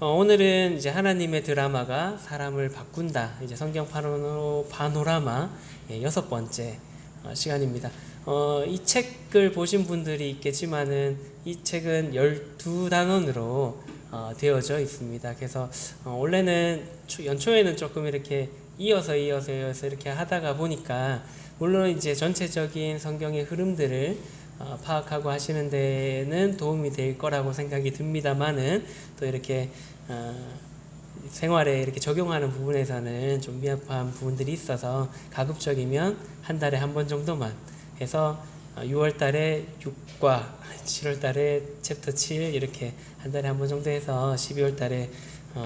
오늘은 이제 하나님의 드라마가 사람을 바꾼다. 이제 성경 파노라마 6번째 시간입니다. 이 책을 보신 분들이 있겠지만은 이 책은 12단원으로 되어져 있습니다. 그래서 원래는 연초에는 조금 이렇게 이어서 이렇게 하다가 보니까 물론 이제 전체적인 성경의 흐름들을 파악하고 하시는 데는 도움이 될 거라고 생각이 듭니다만은 또 이렇게 생활에 이렇게 적용하는 부분에서는 좀 미흡한 부분들이 있어서 가급적이면 한 달에 한 번 정도만 해서 6월 달에 6과 7월 달에 챕터 7 이렇게 한 달에 한 번 정도 해서 12월 달에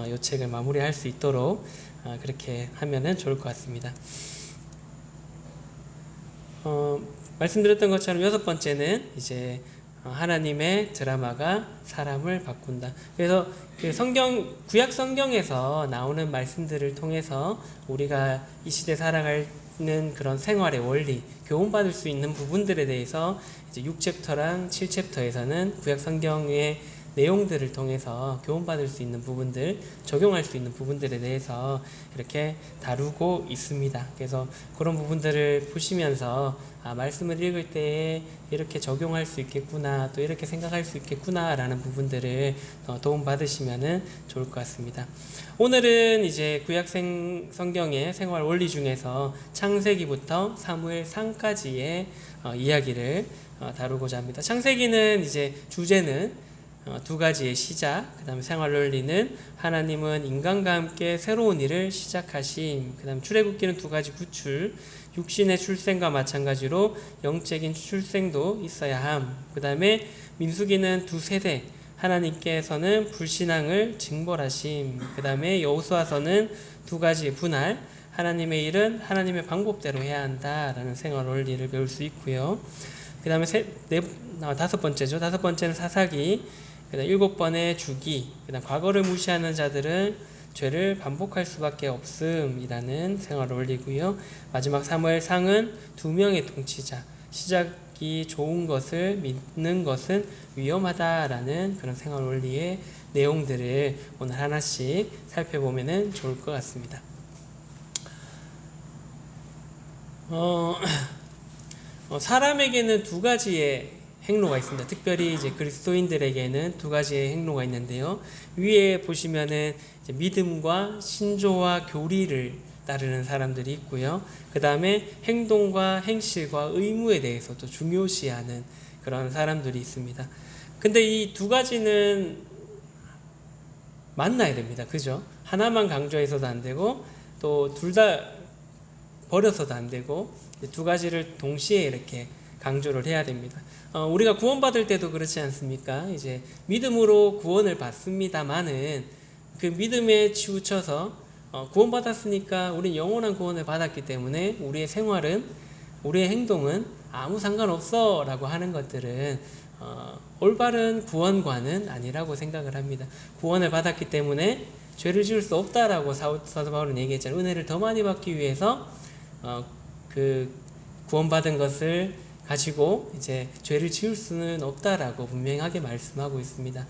이 책을 마무리할 수 있도록 그렇게 하면은 좋을 것 같습니다. 말씀드렸던 것처럼 6번째는 이제 하나님의 드라마가 사람을 바꾼다. 그래서 그 구약 성경에서 나오는 말씀들을 통해서 우리가 이 시대 살아가는 그런 생활의 원리, 교훈받을 수 있는 부분들에 대해서 이제 6챕터랑 7챕터에서는 구약 성경의 내용들을 통해서 교훈받을 수 있는 부분들, 적용할 수 있는 부분들에 대해서 이렇게 다루고 있습니다. 그래서 그런 부분들을 보시면서 말씀을 읽을 때에 이렇게 적용할 수 있겠구나, 또 이렇게 생각할 수 있겠구나 라는 부분들을 도움받으시면 좋을 것 같습니다. 오늘은 이제 구약 성경의 생활 원리 중에서 창세기부터 사무엘상까지의 이야기를 다루고자 합니다. 창세기는 이제 주제는 두 가지의 시작, 그 다음에 생활 원리는 하나님은 인간과 함께 새로운 일을 시작하심, 그 다음 출애굽기는 두 가지 구출, 육신의 출생과 마찬가지로 영적인 출생도 있어야 함, 그 다음에 민수기는 두 세대, 하나님께서는 불신앙을 징벌하심, 그 다음에 여호수아서는 두 가지 분할, 하나님의 일은 하나님의 방법대로 해야 한다라는 생활 원리를 배울 수 있고요. 그 다음에 다섯 번째는 사사기, 그 다음 7번의 주기, 그 다음 과거를 무시하는 자들은 죄를 반복할 수밖에 없음이라는 생활 원리고요. 마지막 사무엘상은 두 명의 통치자, 시작이 좋은 것을 믿는 것은 위험하다라는 그런 생활 원리의 내용들을 오늘 하나씩 살펴보면 좋을 것 같습니다. 사람에게는 두 가지의 행로가 있습니다. 특별히 이제 그리스도인들에게는 두 가지의 행로가 있는데요. 위에 보시면은 이제 믿음과 신조와 교리를 따르는 사람들이 있고요. 그 다음에 행동과 행실과 의무에 대해서도 중요시하는 그런 사람들이 있습니다. 근데 이 두 가지는 만나야 됩니다. 그죠? 하나만 강조해서도 안 되고 또 둘 다 버려서도 안 되고 두 가지를 동시에 이렇게 강조를 해야 됩니다. 우리가 구원받을 때도 그렇지 않습니까? 이제 믿음으로 구원을 받습니다만은 그 믿음에 치우쳐서 구원받았으니까 우린 영원한 구원을 받았기 때문에 우리의 생활은, 우리의 행동은 아무 상관없어 라고 하는 것들은 올바른 구원과는 아니라고 생각을 합니다. 구원을 받았기 때문에 죄를 지을 수 없다라고 사도 바울은 얘기했잖아요. 은혜를 더 많이 받기 위해서 그 구원받은 것을 가지고 이제 죄를 지을 수는 없다라고 분명하게 말씀하고 있습니다.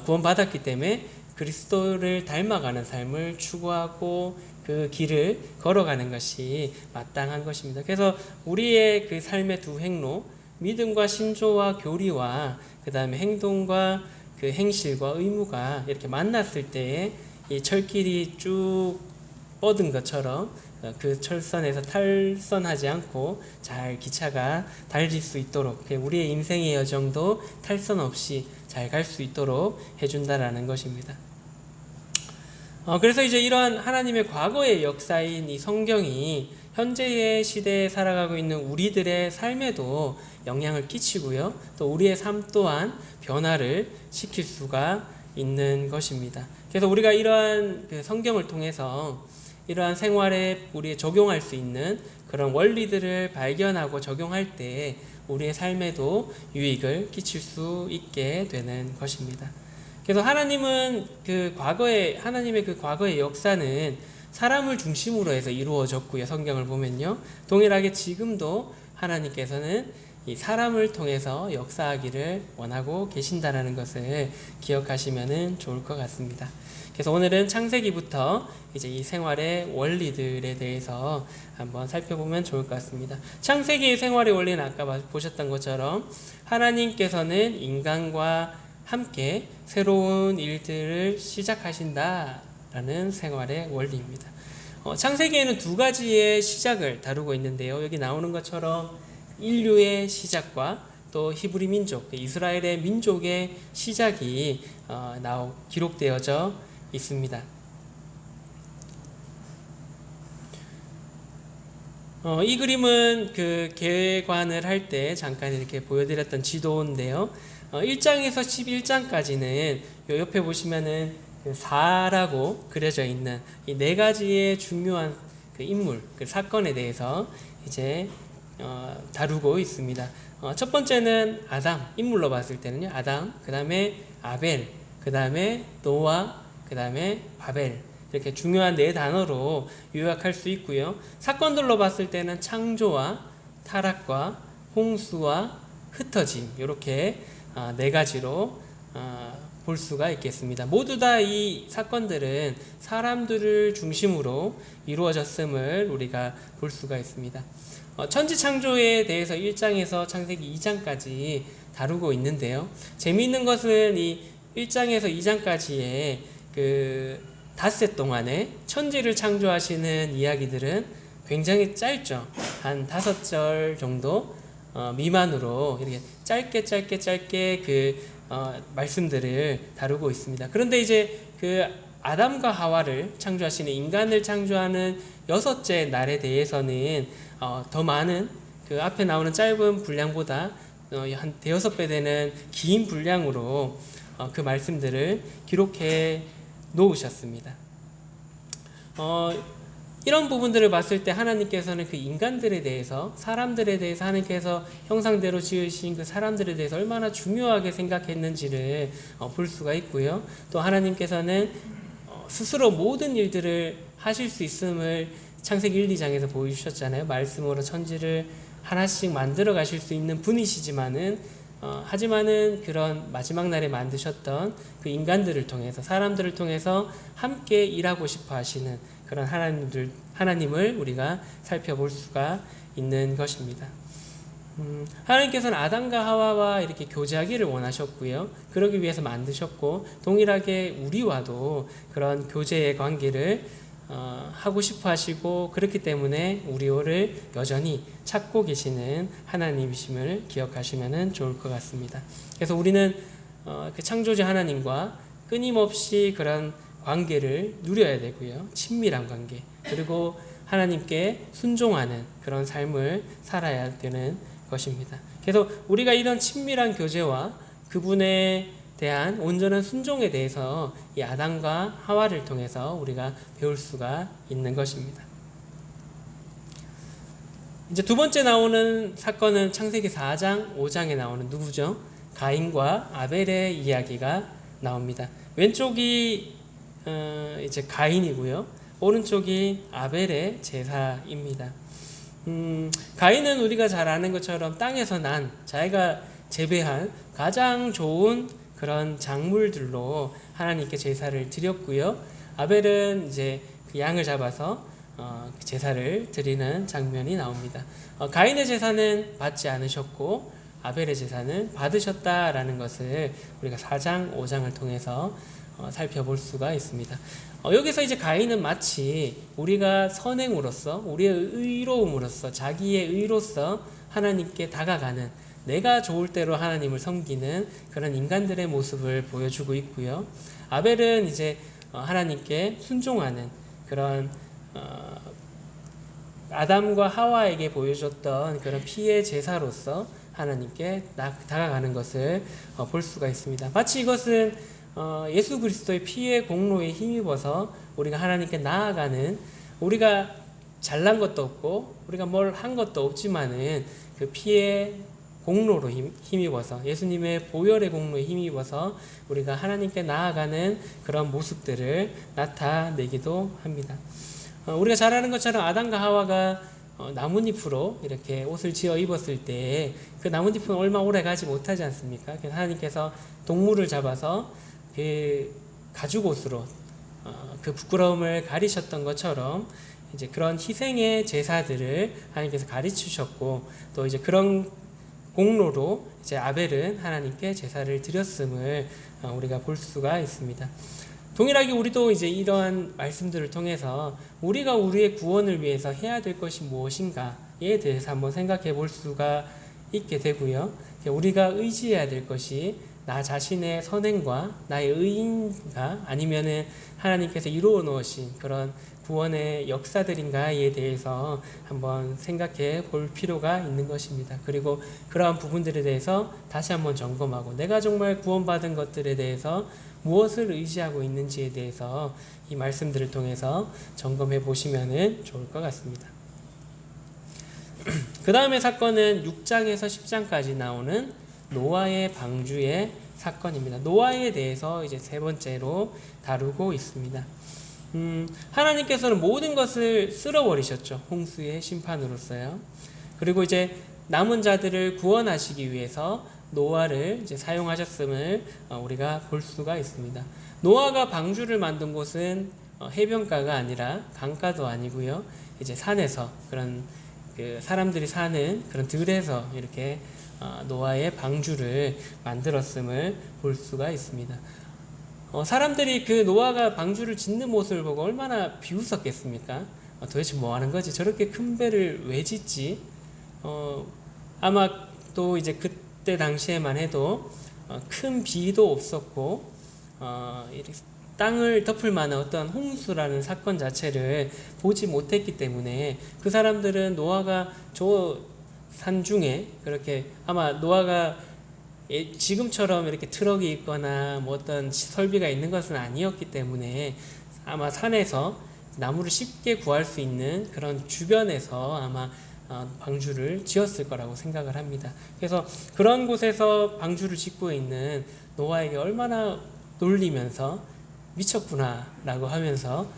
구원받았기 때문에 그리스도를 닮아가는 삶을 추구하고 그 길을 걸어가는 것이 마땅한 것입니다. 그래서 우리의 그 삶의 두 행로, 믿음과 신조와 교리와 그 다음에 행동과 그 행실과 의무가 이렇게 만났을 때에 이 철길이 쭉 뻗은 것처럼 그 철선에서 탈선하지 않고 잘 기차가 달릴 수 있도록, 우리의 인생의 여정도 탈선 없이 잘 갈 수 있도록 해준다라는 것입니다. 그래서 이제 이러한 하나님의 과거의 역사인 이 성경이 현재의 시대에 살아가고 있는 우리들의 삶에도 영향을 끼치고요. 또 우리의 삶 또한 변화를 시킬 수가 있는 것입니다. 그래서 우리가 이러한 그 성경을 통해서 이러한 생활에 우리에 적용할 수 있는 그런 원리들을 발견하고 적용할 때 우리의 삶에도 유익을 끼칠 수 있게 되는 것입니다. 그래서 하나님의 그 과거의 역사는 사람을 중심으로 해서 이루어졌고요. 성경을 보면요. 동일하게 지금도 하나님께서는 이 사람을 통해서 역사하기를 원하고 계신다라는 것을 기억하시면 좋을 것 같습니다. 그래서 오늘은 창세기부터 이제 이 생활의 원리들에 대해서 한번 살펴보면 좋을 것 같습니다. 창세기의 생활의 원리는 아까 보셨던 것처럼 하나님께서는 인간과 함께 새로운 일들을 시작하신다라는 생활의 원리입니다. 창세기에는 두 가지의 시작을 다루고 있는데요. 여기 나오는 것처럼 인류의 시작과 또 히브리 민족, 이스라엘의 민족의 시작이 기록되어져 있습니다. 이 그림은 그 개관을 할 때 잠깐 이렇게 보여드렸던 지도인데요. 1장에서 11장까지는 요 옆에 보시면은 그 4라고 그려져 있는 이 네 가지의 중요한 그 인물, 그 사건에 대해서 이제 다루고 있습니다. 첫 번째는 아담, 인물로 봤을 때는요. 아담, 그 다음에 아벨, 그 다음에 노아, 그 다음에 바벨. 이렇게 중요한 네 단어로 요약할 수 있고요. 사건들로 봤을 때는 창조와 타락과 홍수와 흩어짐, 이렇게 네 가지로 볼 수가 있겠습니다. 모두 다 이 사건들은 사람들을 중심으로 이루어졌음을 우리가 볼 수가 있습니다. 천지 창조에 대해서 1장에서 창세기 2장까지 다루고 있는데요. 재미있는 것은 이 1장에서 2장까지의 그 닷새 동안에 천지를 창조하시는 이야기들은 굉장히 짧죠. 한 5절 정도 미만으로 이렇게 짧게 그 말씀들을 다루고 있습니다. 그런데 이제 그 아담과 하와를 창조하시는 인간을 창조하는 6째 날에 대해서는 더 많은 그 앞에 나오는 짧은 분량보다 한 대여섯 배 되는 긴 분량으로 그 말씀들을 기록해 놓으셨습니다. 이런 부분들을 봤을 때 하나님께서는 그 인간들에 대해서, 사람들에 대해서, 하나님께서 형상대로 지으신 그 사람들에 대해서 얼마나 중요하게 생각했는지를 볼 수가 있고요. 또 하나님께서는 스스로 모든 일들을 하실 수 있음을 창세기 1, 2장에서 보여주셨잖아요. 말씀으로 천지를 하나씩 만들어 가실 수 있는 분이시지만은 하지만은 그런 마지막 날에 만드셨던 그 인간들을 통해서, 사람들을 통해서 함께 일하고 싶어 하시는 그런 하나님을 우리가 살펴볼 수가 있는 것입니다. 하나님께서는 아담과 하와와 이렇게 교제하기를 원하셨고요. 그러기 위해서 만드셨고, 동일하게 우리와도 그런 교제의 관계를 하고 싶어 하시고, 그렇기 때문에 우리를 여전히 찾고 계시는 하나님이심을 기억하시면 좋을 것 같습니다. 그래서 우리는 그 창조주 하나님과 끊임없이 그런 관계를 누려야 되고요. 친밀한 관계, 그리고 하나님께 순종하는 그런 삶을 살아야 되는 것입니다. 그래서 우리가 이런 친밀한 교제와 그분에 대한 온전한 순종에 대해서 이 아담과 하와를 통해서 우리가 배울 수가 있는 것입니다. 이제 두 번째 나오는 사건은 창세기 4장, 5장에 나오는 누구죠? 가인과 아벨의 이야기가 나옵니다. 왼쪽이 이제 가인이고요. 오른쪽이 아벨의 제사입니다. 가인은 우리가 잘 아는 것처럼 땅에서 난 자기가 재배한 가장 좋은 그런 작물들로 하나님께 제사를 드렸고요. 아벨은 이제 그 양을 잡아서 제사를 드리는 장면이 나옵니다. 가인의 제사는 받지 않으셨고 아벨의 제사는 받으셨다라는 것을 우리가 4장, 5장을 통해서 살펴볼 수가 있습니다. 여기서 이제 가인은 마치 우리가 선행으로서, 우리의 의로움으로써, 자기의 의로서 하나님께 다가가는, 내가 좋을 대로 하나님을 섬기는 그런 인간들의 모습을 보여주고 있고요. 아벨은 이제 하나님께 순종하는 그런 아담과 하와에게 보여줬던 그런 피의 제사로서 하나님께 다가가는 것을 볼 수가 있습니다. 마치 이것은 예수 그리스도의 피의 공로에 힘입어서 우리가 하나님께 나아가는, 우리가 잘난 것도 없고 우리가 뭘 한 것도 없지만은 그 피의 공로로 힘입어서, 예수님의 보혈의 공로에 힘입어서 우리가 하나님께 나아가는 그런 모습들을 나타내기도 합니다. 우리가 잘 아는 것처럼 아담과 하와가 나뭇잎으로 이렇게 옷을 지어 입었을 때 그 나뭇잎은 얼마 오래 가지 못하지 않습니까? 그래서 하나님께서 동물을 잡아서 그 가죽옷으로 그 부끄러움을 가리셨던 것처럼 이제 그런 희생의 제사들을 하나님께서 가르치셨고, 또 이제 그런 공로로 이제 아벨은 하나님께 제사를 드렸음을 우리가 볼 수가 있습니다. 동일하게 우리도 이제 이러한 말씀들을 통해서 우리가 우리의 구원을 위해서 해야 될 것이 무엇인가에 대해서 한번 생각해 볼 수가 있게 되고요. 우리가 의지해야 될 것이 나 자신의 선행과 나의 의인가, 아니면은 하나님께서 이루어 놓으신 그런 구원의 역사들인가에 대해서 한번 생각해 볼 필요가 있는 것입니다. 그리고 그러한 부분들에 대해서 다시 한번 점검하고, 내가 정말 구원받은 것들에 대해서 무엇을 의지하고 있는지에 대해서 이 말씀들을 통해서 점검해 보시면 좋을 것 같습니다. 그 다음의 사건은 6장에서 10장까지 나오는 노아의 방주의 사건입니다. 노아에 대해서 이제 세 번째로 다루고 있습니다. 하나님께서는 모든 것을 쓸어버리셨죠. 홍수의 심판으로서요. 그리고 이제 남은 자들을 구원하시기 위해서 노아를 이제 사용하셨음을 우리가 볼 수가 있습니다. 노아가 방주를 만든 곳은 해변가가 아니라 강가도 아니고요. 이제 산에서, 그런 그 사람들이 사는 그런 들에서 이렇게 노아의 방주를 만들었음을 볼 수가 있습니다. 사람들이 그 노아가 방주를 짓는 모습을 보고 얼마나 비웃었겠습니까? 도대체 뭐 하는 거지? 저렇게 큰 배를 왜 짓지? 아마 또 이제 그때 당시에만 해도 큰 비도 없었고, 땅을 덮을 만한 어떤 홍수라는 사건 자체를 보지 못했기 때문에 그 사람들은 노아가 저 산중에, 그렇게 아마 노아가 지금처럼 이렇게 트럭이 있거나 뭐 어떤 설비가 있는 것은 아니었기 때문에 아마 산에서 나무를 쉽게 구할 수 있는 그런 주변에서 아마 방주를 지었을 거라고 생각을 합니다. 그래서 그런 곳에서 방주를 짓고 있는 노아에게 얼마나 놀리면서 미쳤구나 라고 하면서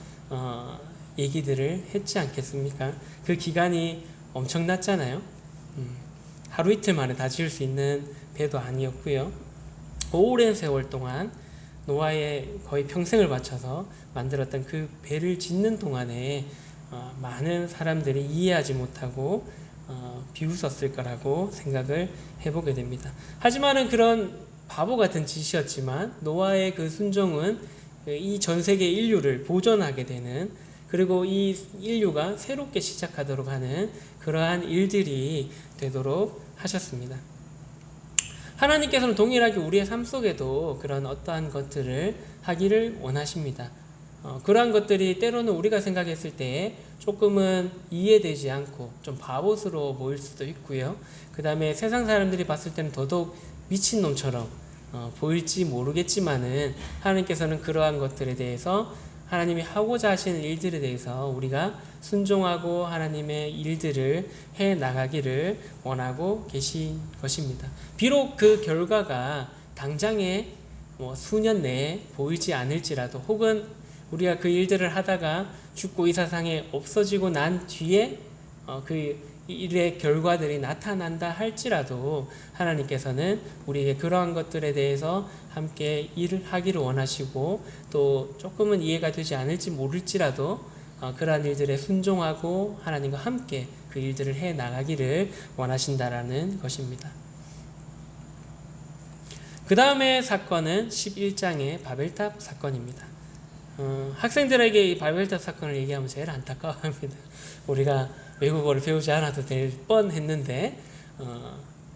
얘기들을 했지 않겠습니까? 그 기간이 엄청났잖아요. 하루 이틀 만에 다 지을 수 있는 배도 아니었고요. 오랜 세월 동안 노아의 거의 평생을 바쳐서 만들었던 그 배를 짓는 동안에 많은 사람들이 이해하지 못하고 비웃었을 거라고 생각을 해보게 됩니다. 하지만은 그런 바보 같은 짓이었지만 노아의 그 순종은 이 전 세계 인류를 보존하게 되는, 그리고 이 인류가 새롭게 시작하도록 하는 그러한 일들이 되도록 하셨습니다. 하나님께서는 동일하게 우리의 삶 속에도 그런 어떠한 것들을 하기를 원하십니다. 그러한 것들이 때로는 우리가 생각했을 때 조금은 이해되지 않고 좀 바보스러워 보일 수도 있고요. 그 다음에 세상 사람들이 봤을 때는 더더욱 미친놈처럼 보일지 모르겠지만은 하나님께서는 그러한 것들에 대해서, 하나님이 하고자 하시는 일들에 대해서 우리가 순종하고 하나님의 일들을 해 나가기를 원하고 계신 것입니다. 비록 그 결과가 당장에 수년 내에 보이지 않을지라도, 혹은 우리가 그 일들을 하다가 죽고 이 세상에 없어지고 난 뒤에 그 일의 결과들이 나타난다 할지라도 하나님께서는 우리에게 그러한 것들에 대해서 함께 일을 하기를 원하시고, 또 조금은 이해가 되지 않을지 모를지라도 그러한 일들에 순종하고 하나님과 함께 그 일들을 해 나가기를 원하신다라는 것입니다. 그 다음에 사건은 11장의 바벨탑 사건입니다. 학생들에게 이 바벨탑 사건을 얘기하면 제일 안타까워합니다. 우리가 외국어를 배우지 않아도 될 뻔했는데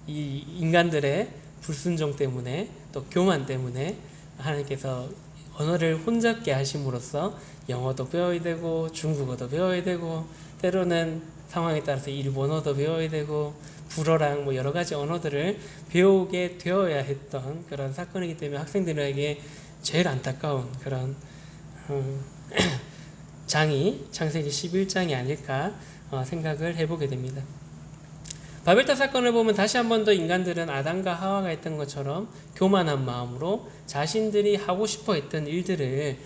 이 인간들의 불순종 때문에, 또 교만 때문에 하나님께서 언어를 혼잡게 하심으로써 영어도 배워야 되고 중국어도 배워야 되고, 때로는 상황에 따라서 일본어도 배워야 되고 불어랑 뭐 여러 가지 언어들을 배우게 되어야 했던 그런 사건이기 때문에 학생들에게 제일 안타까운 그런 장이 창세기 11장이 아닐까 생각을 해보게 됩니다. 바벨탑 사건을 보면 다시 한 번 더 인간들은 아담과 하와가 했던 것처럼 교만한 마음으로 자신들이 하고 싶어 했던 일들을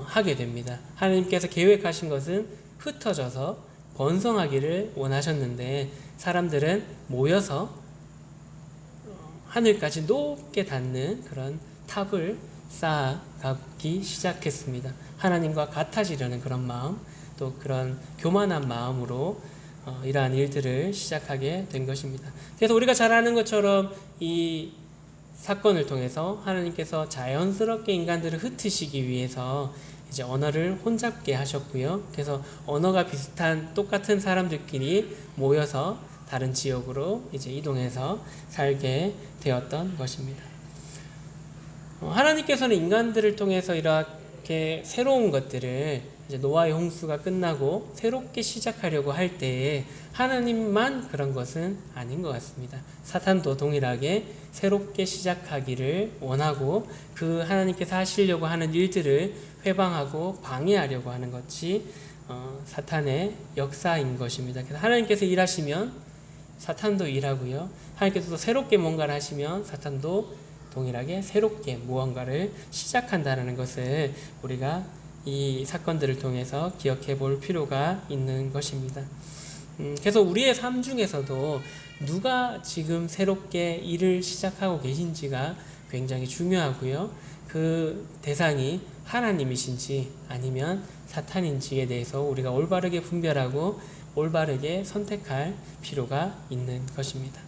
하게 됩니다. 하나님께서 계획하신 것은 흩어져서 번성하기를 원하셨는데 사람들은 모여서 하늘까지 높게 닿는 그런 탑을 쌓아가기 시작했습니다. 하나님과 같아지려는 그런 마음, 또 그런 교만한 마음으로 이러한 일들을 시작하게 된 것입니다. 그래서 우리가 잘 아는 것처럼 이 사건을 통해서 하나님께서 자연스럽게 인간들을 흩으시기 위해서 이제 언어를 혼잡게 하셨고요. 그래서 언어가 비슷한 똑같은 사람들끼리 모여서 다른 지역으로 이제 이동해서 살게 되었던 것입니다. 하나님께서는 인간들을 통해서 이렇게 새로운 것들을 이제 노아의 홍수가 끝나고 새롭게 시작하려고 할 때에 하나님만 그런 것은 아닌 것 같습니다. 사탄도 동일하게 새롭게 시작하기를 원하고 그 하나님께서 하시려고 하는 일들을 회방하고 방해하려고 하는 것이 사탄의 역사인 것입니다. 그래서 하나님께서 일하시면 사탄도 일하고요. 하나님께서 또 새롭게 뭔가를 하시면 사탄도 동일하게 새롭게 무언가를 시작한다는 것을 우리가 이 사건들을 통해서 기억해 볼 필요가 있는 것입니다. 그래서 우리의 삶 중에서도 누가 지금 새롭게 일을 시작하고 계신지가 굉장히 중요하고요. 그 대상이 하나님이신지 아니면 사탄인지에 대해서 우리가 올바르게 분별하고 올바르게 선택할 필요가 있는 것입니다.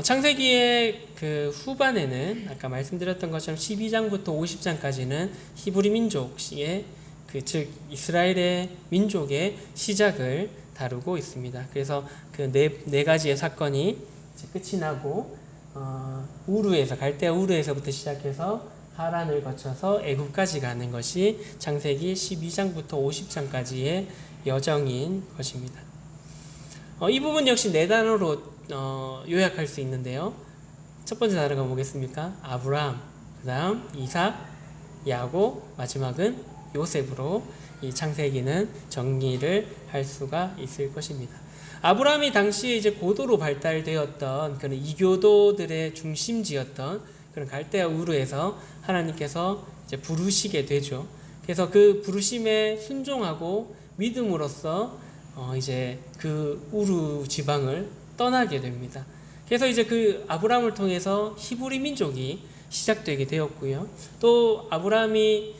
창세기의 그 후반에는 아까 말씀드렸던 것처럼 12장부터 50장까지는 히브리 민족의 즉 이스라엘의 민족의 시작을 다루고 있습니다. 그래서 그 네 가지의 사건이 이제 끝이 나고 우르에서 갈대아 우르에서부터 시작해서 하란을 거쳐서 애굽까지 가는 것이 창세기 12장부터 50장까지의 여정인 것입니다. 이 부분 역시 네 단어로 요약할 수 있는데요. 첫 번째 단어가 뭐겠습니까? 아브라함, 그 다음 이삭, 야곱, 마지막은 요셉으로 이 창세기는 정리를 할 수가 있을 것입니다. 아브라함이 당시에 이제 고도로 발달되었던 그런 이교도들의 중심지였던 그런 갈대아 우르에서 하나님께서 이제 부르시게 되죠. 그래서 그 부르심에 순종하고 믿음으로써 이제 그 우르 지방을 떠나게 됩니다. 그래서 이제 그 아브라함을 통해서 히브리 민족이 시작되게 되었고요. 또 아브라함이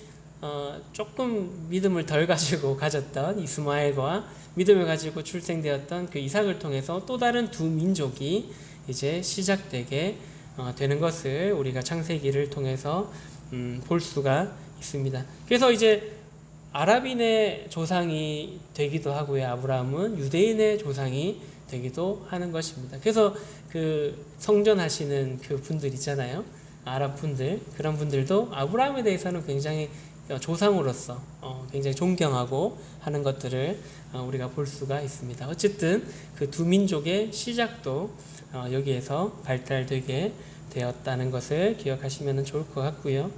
조금 믿음을 덜 가지고 가졌던 이스마엘과 믿음을 가지고 출생되었던 그 이삭을 통해서 또 다른 두 민족이 이제 시작되게 되는 것을 우리가 창세기를 통해서 볼 수가 있습니다. 그래서 이제 아랍인의 조상이 되기도 하고요. 아브라함은 유대인의 조상이 되기도 하는 것입니다. 그래서 그 성전하시는 그 분들 있잖아요. 아랍 분들, 그런 분들도 아브라함에 대해서는 굉장히 조상으로서 굉장히 존경하고 하는 것들을 우리가 볼 수가 있습니다. 어쨌든 그 두 민족의 시작도 여기에서 발달되게 되었다는 것을 기억하시면 좋을 것 같고요.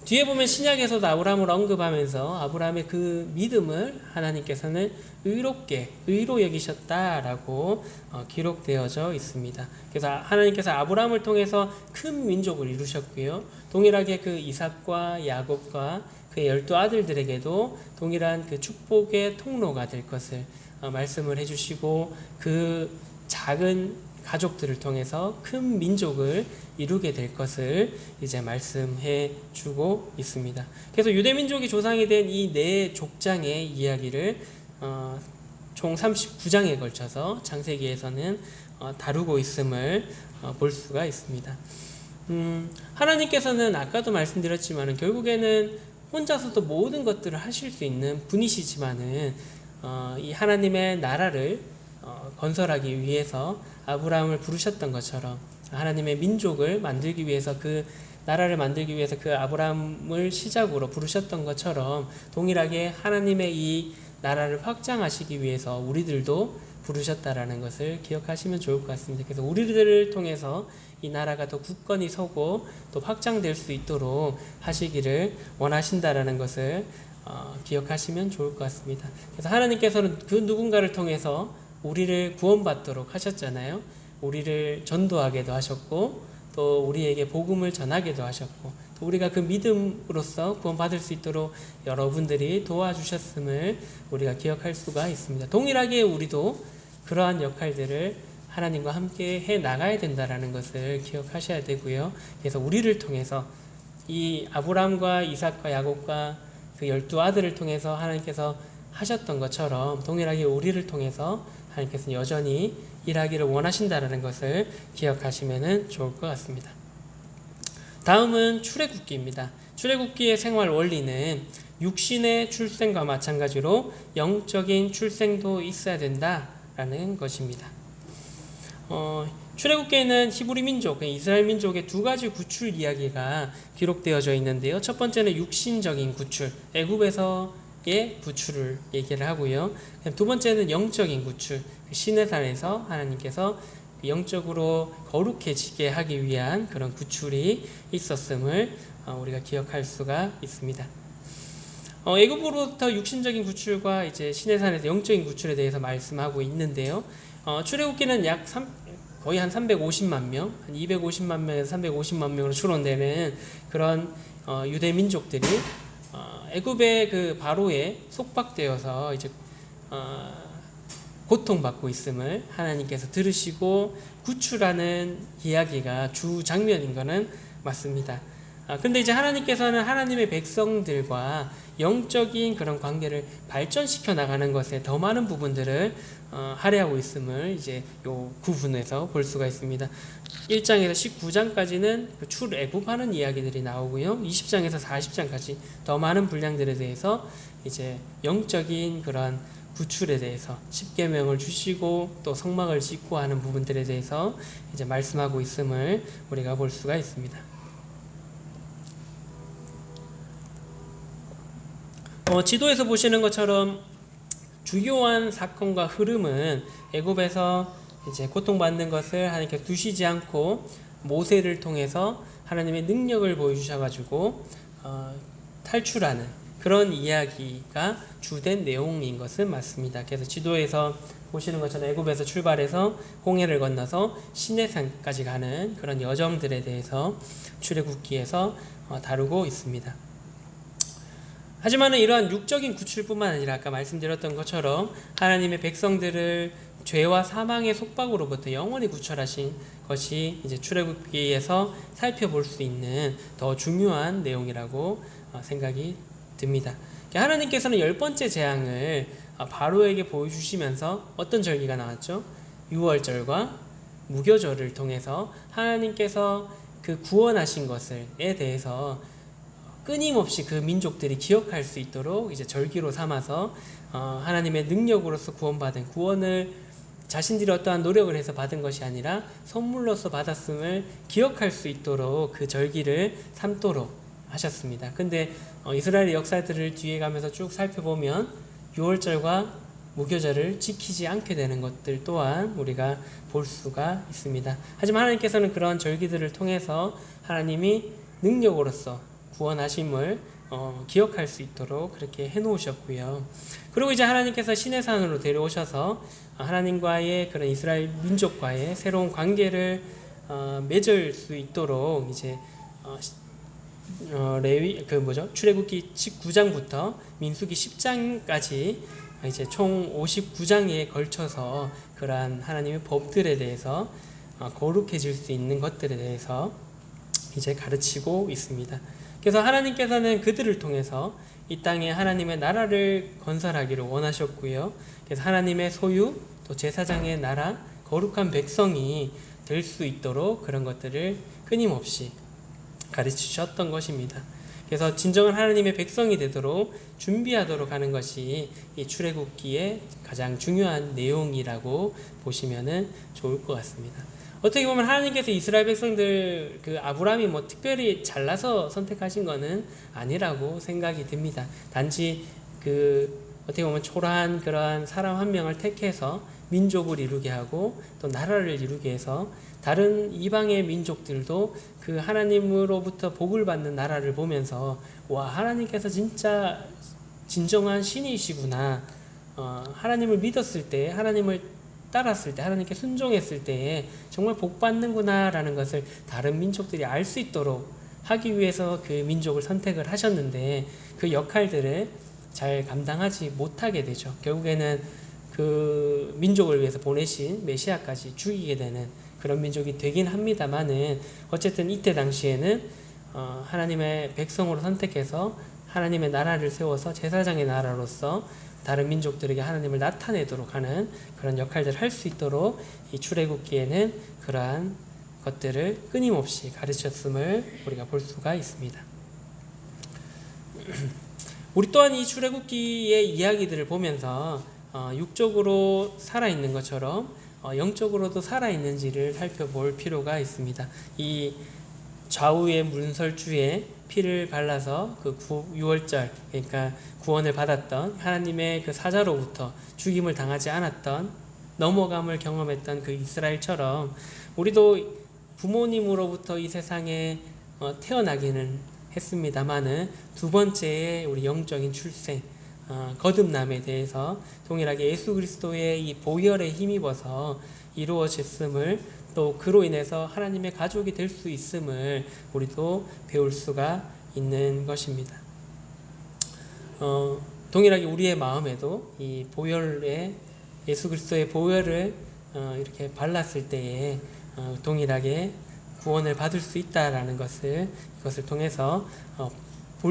뒤에 보면 신약에서도 아브라함을 언급하면서 아브라함의 그 믿음을 하나님께서는 의로 여기셨다라고 기록되어져 있습니다. 그래서 하나님께서 아브라함을 통해서 큰 민족을 이루셨고요. 동일하게 그 이삭과 야곱과 그의 12아들들에게도 동일한 그 축복의 통로가 될 것을 말씀을 해주시고 그 작은 가족들을 통해서 큰 민족을 이루게 될 것을 이제 말씀해 주고 있습니다. 그래서 유대민족이 조상이 된 이 네 족장의 이야기를 총 39장에 걸쳐서 창세기에서는 다루고 있음을 볼 수가 있습니다. 하나님께서는 아까도 말씀드렸지만 결국에는 혼자서도 모든 것들을 하실 수 있는 분이시지만은 이 하나님의 나라를 건설하기 위해서 아브라함을 부르셨던 것처럼 하나님의 민족을 만들기 위해서 그 나라를 만들기 위해서 그 아브라함을 시작으로 부르셨던 것처럼 동일하게 하나님의 이 나라를 확장하시기 위해서 우리들도 부르셨다라는 것을 기억하시면 좋을 것 같습니다. 그래서 우리들을 통해서 이 나라가 더 굳건히 서고 또 확장될 수 있도록 하시기를 원하신다라는 것을 기억하시면 좋을 것 같습니다. 그래서 하나님께서는 그 누군가를 통해서 우리를 구원받도록 하셨잖아요. 우리를 전도하게도 하셨고 또 우리에게 복음을 전하기도 하셨고 또 우리가 그 믿음으로써 구원받을 수 있도록 여러분들이 도와주셨음을 우리가 기억할 수가 있습니다. 동일하게 우리도 그러한 역할들을 하나님과 함께 해 나가야 된다라는 것을 기억하셔야 되고요. 그래서 우리를 통해서 이 아브라함과 이삭과 야곱과 그 12아들을 통해서 하나님께서 하셨던 것처럼 동일하게 우리를 통해서 하나님께서는 여전히 일하기를 원하신다라는 것을 기억하시면 좋을 것 같습니다. 다음은 출애굽기입니다. 출애굽기의 생활 원리는 육신의 출생과 마찬가지로 영적인 출생도 있어야 된다라는 것입니다. 출애굽기에는 히브리 민족, 이스라엘 민족의 두 가지 구출 이야기가 기록되어져 있는데요. 첫 번째는 육신적인 구출, 애굽에서의 구출을 얘기를 하고요. 두 번째는 영적인 구출, 시내산에서 하나님께서 영적으로 거룩해지게 하기 위한 그런 구출이 있었음을 우리가 기억할 수가 있습니다. 애굽으로부터 육신적인 구출과 이제 시내산에서 영적인 구출에 대해서 말씀하고 있는데요. 출애굽기는 거의 한 350만 명, 한 250만 명에서 350만 명으로 추론되는 그런 유대 민족들이 애굽의 그 바로에 속박되어서 이제 고통받고 있음을 하나님께서 들으시고 구출하는 이야기가 주 장면인 것은 맞습니다. 근데 이제 하나님께서는 하나님의 백성들과 영적인 그런 관계를 발전시켜 나가는 것에 더 많은 부분들을 할애하고 있음을 이제 요 구분에서 볼 수가 있습니다. 1장에서 19장까지는 출애굽하는 이야기들이 나오고요. 20장에서 40장까지 더 많은 분량들에 대해서 이제 영적인 그런 구출에 대해서 십계명을 주시고 또 성막을 짓고 하는 부분들에 대해서 이제 말씀하고 있음을 우리가 볼 수가 있습니다. 지도에서 보시는 것처럼 주요한 사건과 흐름은 애굽에서 이제 고통받는 것을 하나님께서 두시지 않고 모세를 통해서 하나님의 능력을 보여주셔가지고 탈출하는 그런 이야기가 주된 내용인 것은 맞습니다. 그래서 지도에서 보시는 것처럼 애굽에서 출발해서 홍해를 건너서 시내산까지 가는 그런 여정들에 대해서 출애굽기에서 다루고 있습니다. 하지만 이러한 육적인 구출뿐만 아니라 아까 말씀드렸던 것처럼 하나님의 백성들을 죄와 사망의 속박으로부터 영원히 구출하신 것이 이제 출애굽기에서 살펴볼 수 있는 더 중요한 내용이라고 생각이 듭니다. 하나님께서는 10번째 재앙을 바로에게 보여주시면서 어떤 절기가 나왔죠? 유월절과 무교절을 통해서 하나님께서 그 구원하신 것에 대해서 끊임없이 그 민족들이 기억할 수 있도록 이제 절기로 삼아서 하나님의 능력으로서 구원받은 구원을 자신들이 어떠한 노력을 해서 받은 것이 아니라 선물로서 받았음을 기억할 수 있도록 그 절기를 삼도록 하셨습니다. 근데 이스라엘의 역사들을 뒤에 가면서 쭉 살펴보면 유월절과 무교절을 지키지 않게 되는 것들 또한 우리가 볼 수가 있습니다. 하지만 하나님께서는 그런 절기들을 통해서 하나님이 능력으로서 구원하심을 기억할 수 있도록 그렇게 해놓으셨고요. 그리고 이제 하나님께서 시내산으로 데려오셔서 하나님과의 그런 이스라엘 민족과의 새로운 관계를 맺을 수 있도록 이제 출애굽기 19장부터 민수기 10장까지 이제 총 59장에 걸쳐서 그러한 하나님의 법들에 대해서 거룩해질 수 있는 것들에 대해서 이제 가르치고 있습니다. 그래서 하나님께서는 그들을 통해서 이 땅에 하나님의 나라를 건설하기를 원하셨고요. 그래서 하나님의 소유, 또 제사장의 나라, 거룩한 백성이 될 수 있도록 그런 것들을 끊임없이 가르치셨던 것입니다. 그래서 진정한 하나님의 백성이 되도록 준비하도록 하는 것이 이 출애굽기의 가장 중요한 내용이라고 보시면 좋을 것 같습니다. 어떻게 보면 하나님께서 이스라엘 백성들 그 아브라함이 뭐 특별히 잘나서 선택하신 것은 아니라고 생각이 듭니다. 단지 그 어떻게 보면 초라한 그러한 사람 한 명을 택해서 민족을 이루게 하고 또 나라를 이루게 해서 다른 이방의 민족들도 그 하나님으로부터 복을 받는 나라를 보면서 와, 하나님께서 진짜 진정한 신이시구나. 하나님을 믿었을 때 하나님을 따랐을 때, 하나님께 순종했을 때에 정말 복 받는구나라는 것을 다른 민족들이 알 수 있도록 하기 위해서 그 민족을 선택을 하셨는데, 그 역할들을 잘 감당하지 못하게 되죠. 결국에는 그 민족을 위해서 보내신 메시아까지 죽이게 되는 그런 민족이 되긴 합니다만은, 어쨌든 이때 당시에는 하나님의 백성으로 선택해서 하나님의 나라를 세워서 제사장의 나라로서 다른 민족들에게 하나님을 나타내도록 하는 그런 역할들을 할 수 있도록 이 출애굽기에는 그러한 것들을 끊임없이 가르쳤음을 우리가 볼 수가 있습니다. 우리 또한 이 출애굽기의 이야기들을 보면서 육적으로 살아있는 것처럼 영적으로도 살아있는지를 살펴볼 필요가 있습니다. 이 좌우의 문설주에 피를 발라서 그 6월절, 그러니까 구원을 받았던 하나님의 그 사자로부터 죽임을 당하지 않았던, 넘어감을 경험했던 그 이스라엘처럼 우리도 부모님으로부터 이 세상에 태어나기는 했습니다만은 두 번째의 우리 영적인 출생, 거듭남에 대해서 동일하게 예수 그리스도의 이 보혈에 힘입어서 이루어졌음을, 또 그로 인해서 하나님의 가족이 될 수 있음을 우리도 배울 수가 있는 것입니다. 동일하게 우리의 마음에도 이 보혈에, 예수 그리스도의 보혈을 이렇게 발랐을 때에 동일하게 구원을 받을 수 있다라는 것을, 이것을 통해서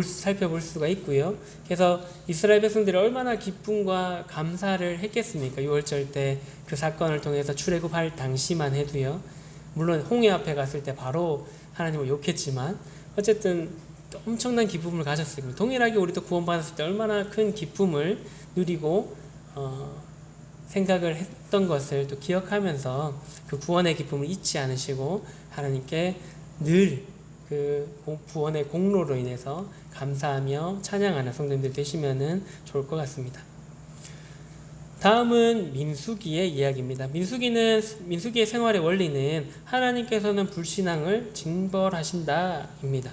살펴볼 수가 있고요. 그래서 이스라엘 백성들이 얼마나 기쁨과 감사를 했겠습니까? 6월절 때 그 사건을 통해서 출애굽할 당시만 해도요. 물론 홍해 앞에 갔을 때 바로 하나님을 욕했지만 어쨌든 엄청난 기쁨을 가졌습니다. 동일하게 우리도 구원받았을 때 얼마나 큰 기쁨을 누리고 생각을 했던 것을 또 기억하면서 그 구원의 기쁨을 잊지 않으시고 하나님께 늘 그 구원의 공로로 인해서 감사하며 찬양하는 성도님들 되시면은 좋을 것 같습니다. 다음은 민수기의 이야기입니다. 민수기의 생활의 원리는 하나님께서는 불신앙을 징벌하신다입니다.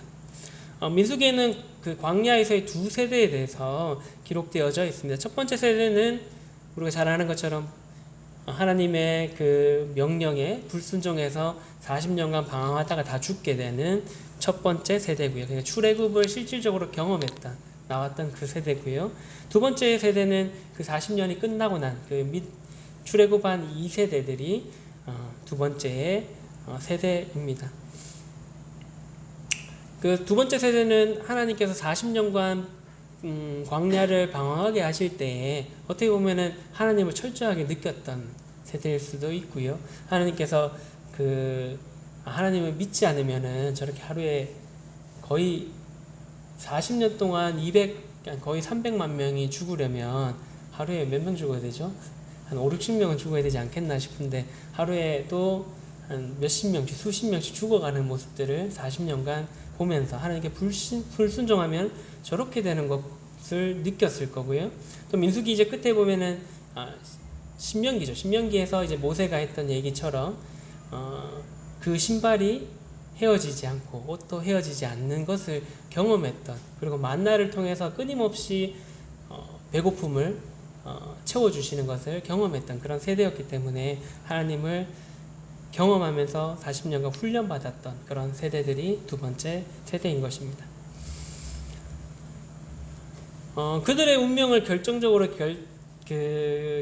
민수기에는 그 광야에서의 두 세대에 대해서 기록되어져 있습니다. 첫 번째 세대는 우리가 잘 아는 것처럼 하나님의 그 명령에 불순종해서 40년간 방황하다가 다 죽게 되는 첫 번째 세대고요. 그러니까 출애굽을 실질적으로 나왔던 그 세대고요. 두 번째 세대는 그 40년이 끝나고 난 그 출애굽한 2세대들이 두 번째 세대입니다. 그 두 번째 세대는 하나님께서 40년간 광야를 방황하게 하실 때에 어떻게 보면은 하나님을 철저하게 느꼈던 세대일 수도 있고요. 하나님께서 하나님을 믿지 않으면은 저렇게 하루에 거의 40년 동안 거의 300만 명이 죽으려면 하루에 몇 명 죽어야 되죠? 한 5, 60명은 죽어야 되지 않겠나 싶은데 하루에도 한 몇십 명씩, 수십 명씩 죽어가는 모습들을 40년간 보면서 하나님께 불순종하면 저렇게 되는 것을 느꼈을 거고요. 또 민수기 이제 끝에 보면은 신명기죠. 신명기에서 이제 모세가 했던 얘기처럼 그 신발이 헤어지지 않고 옷도 헤어지지 않는 것을 경험했던, 그리고 만나를 통해서 끊임없이 배고픔을 채워주시는 것을 경험했던 그런 세대였기 때문에 하나님을 경험하면서 40년간 훈련받았던 그런 세대들이 두 번째 세대인 것입니다. 그들의 운명을 결정적으로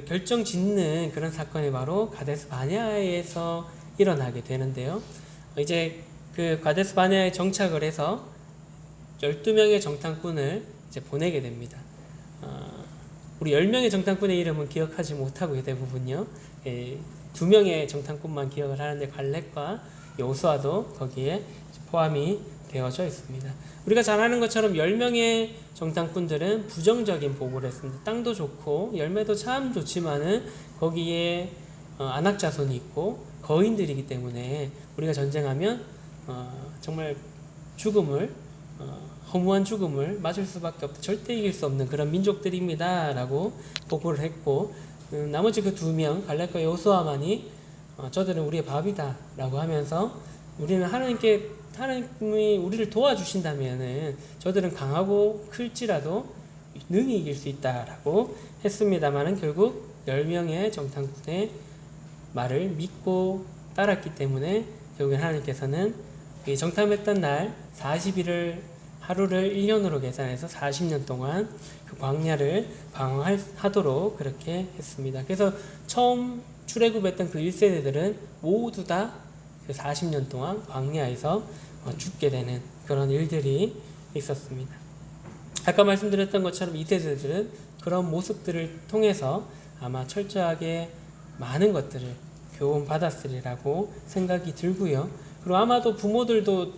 결정짓는 그런 사건이 바로 가데스 바네아에서 일어나게 되는데요. 이제 그 가데스 바네아에 정착을 해서 12명의 정탐꾼을 이제 보내게 됩니다. 우리 10명의 정탐꾼의 이름은 기억하지 못하고 대부분요. 2명의 정탐꾼만 기억을 하는데 갈렙과 여호수아도 거기에 포함이 되어져 있습니다. 우리가 잘 아는 것처럼 10명의 정탐꾼들은 부정적인 보고를 했습니다. 땅도 좋고 열매도 참 좋지만은 거기에 안악자손이 있고 거인들이기 때문에 우리가 전쟁하면 정말 허무한 죽음을 맞을 수밖에 없다, 절대 이길 수 없는 그런 민족들입니다 라고 보고를 했고, 나머지 그 2명 갈렙과 여호수아만이 저들은 우리의 밥이다 라고 하면서 하나님이 우리를 도와주신다면은 저들은 강하고 클지라도 능히 이길 수 있다라고 했습니다만은 결국 10명의 정탐꾼의 말을 믿고 따랐기 때문에 결국엔 하나님께서는 이 정탐했던 날 40일을 하루를 1년으로 계산해서 40년 동안 그 광야를 방황하도록 그렇게 했습니다. 그래서 처음 출애굽했던 그 1세대들은 모두 다 그 40년 동안 광야에서 죽게 되는 그런 일들이 있었습니다. 아까 말씀드렸던 것처럼 2세대들은 그런 모습들을 통해서 아마 철저하게 많은 것들을 교훈받았으리라고 생각이 들고요. 그리고 아마도 부모들도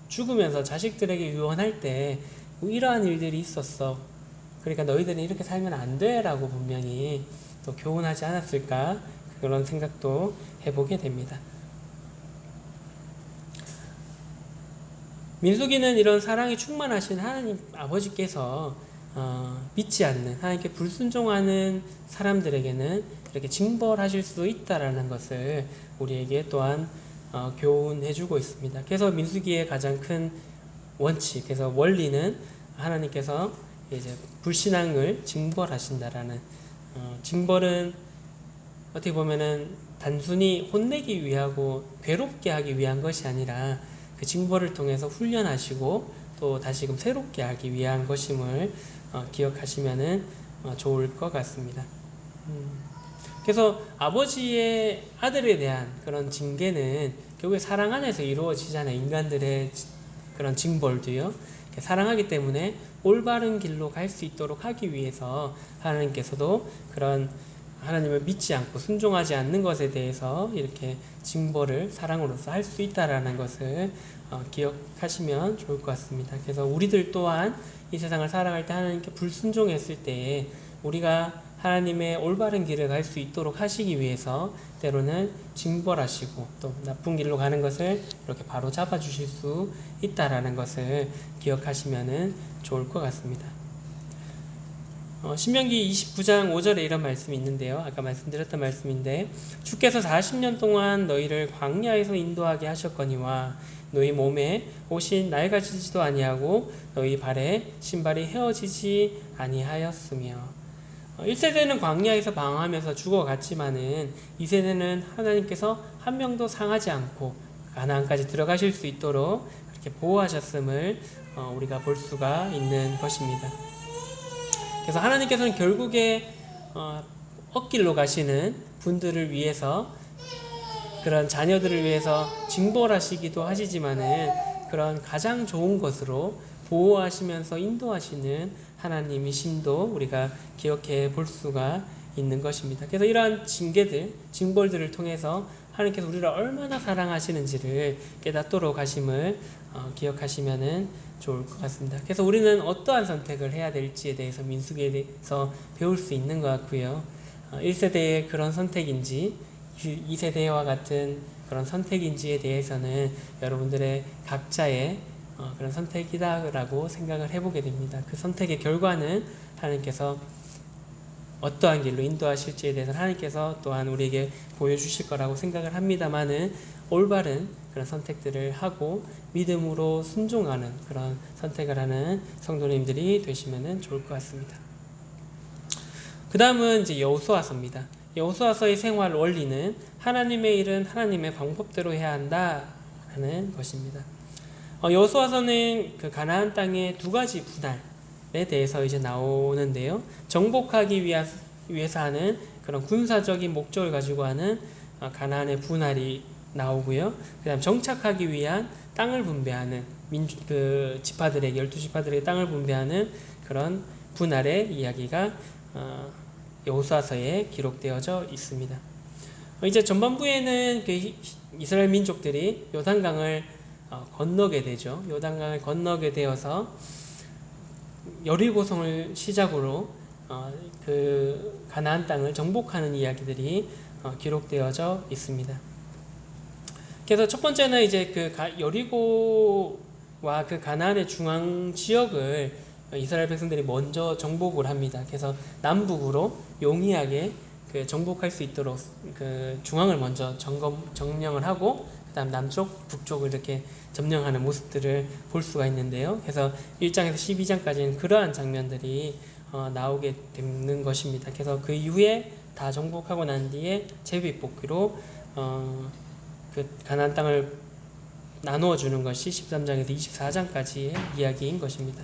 죽으면서 자식들에게 유언할 때 이러한 일들이 있었어. 그러니까 너희들은 이렇게 살면 안 돼 라고 분명히 또 교훈하지 않았을까, 그런 생각도 해보게 됩니다. 민수기는 이런 사랑이 충만하신 하나님 아버지께서 믿지 않는, 하나님께 불순종하는 사람들에게는 이렇게 징벌하실 수 있다라는 것을 우리에게 또한 교훈해주고 있습니다. 그래서 민수기의 가장 큰 원칙, 그래서 원리는 하나님께서 이제 불신앙을 징벌하신다라는, 징벌은 어떻게 보면은 단순히 혼내기 위하고 괴롭게 하기 위한 것이 아니라 그 징벌을 통해서 훈련하시고 또 다시금 새롭게 하기 위한 것임을 기억하시면은 좋을 것 같습니다. 그래서 아버지의 아들에 대한 그런 징계는 결국에 사랑 안에서 이루어지잖아요. 인간들의 그런 징벌도요. 사랑하기 때문에 올바른 길로 갈 수 있도록 하기 위해서 하나님께서도 그런 하나님을 믿지 않고 순종하지 않는 것에 대해서 이렇게 징벌을 사랑으로서 할 수 있다라는 것을 기억하시면 좋을 것 같습니다. 그래서 우리들 또한 이 세상을 살아갈 때 하나님께 불순종했을 때 우리가 하나님의 올바른 길을 갈 수 있도록 하시기 위해서 때로는 징벌하시고 또 나쁜 길로 가는 것을 이렇게 바로 잡아 주실 수 있다라는 것을 기억하시면 좋을 것 같습니다. 신명기 29장 5절에 이런 말씀이 있는데요. 아까 말씀드렸던 말씀인데, 주께서 40년 동안 너희를 광야에서 인도하게 하셨거니와 너희 몸에 옷이 낡아지지도 아니하고 너희 발에 신발이 헤어지지 아니하였으며. 1세대는 광야에서 방황하면서 죽어갔지만은 2세대는 하나님께서 한 명도 상하지 않고 가나안까지 들어가실 수 있도록 그렇게 보호하셨음을 우리가 볼 수가 있는 것입니다. 그래서 하나님께서는 결국에 엇길로 가시는 분들을 위해서, 그런 자녀들을 위해서 징벌하시기도 하시지만은 그런 가장 좋은 것으로 보호하시면서 인도하시는 하나님이심도 우리가 기억해 볼 수가 있는 것입니다. 그래서 이러한 징벌들을 통해서 하나님께서 우리를 얼마나 사랑하시는지를 깨닫도록 하심을 기억하시면은 좋을 것 같습니다. 그래서 우리는 어떠한 선택을 해야 될지에 대해서 민수기에 대해서 배울 수 있는 것 같고요. 1세대의 그런 선택인지 2세대와 같은 그런 선택인지에 대해서는 여러분들의 각자의 그런 선택이다라고 생각을 해보게 됩니다. 그 선택의 결과는 하나님께서 어떠한 길로 인도하실지에 대해서 하나님께서 또한 우리에게 보여주실 거라고 생각을 합니다만은 올바른 그런 선택들을 하고 믿음으로 순종하는 그런 선택을 하는 성도님들이 되시면 좋을 것 같습니다. 그 다음은 이제 여호수아서입니다. 여호수아서의 생활 원리는 하나님의 일은 하나님의 방법대로 해야 한다라는 것입니다. 여호수아서는 그 가나안 땅의 두 가지 분할에 대해서 이제 나오는데요. 정복하기 위해서 하는 그런 군사적인 목적을 가지고 하는 가나안의 분할이 나오고요. 그다음 정착하기 위한 땅을 분배하는 지파들에게 12지파들에게 땅을 분배하는 그런 분할의 이야기가 여호수아서에 기록되어져 있습니다. 이제 전반부에는 그 이스라엘 민족들이 요단강을 건너게 되죠. 요단강을 건너게 되어서 여리고성을 시작으로 그 가나안 땅을 정복하는 이야기들이 기록되어져 있습니다. 그래서 첫 번째는 이제 그 여리고와 그 가나안의 중앙 지역을 이스라엘 백성들이 먼저 정복을 합니다. 그래서 남북으로 용이하게 그 정복할 수 있도록 그 중앙을 먼저 점령을 하고 그다음 남쪽, 북쪽을 이렇게 점령하는 모습들을 볼 수가 있는데요. 그래서 1장에서 12장까지는 그러한 장면들이 나오게 되는 것입니다. 그래서 그 이후에 다 정복하고 난 뒤에 제비뽑기로 그 가나안 땅을 나누어 주는 것이 13장에서 24장까지의 이야기인 것입니다.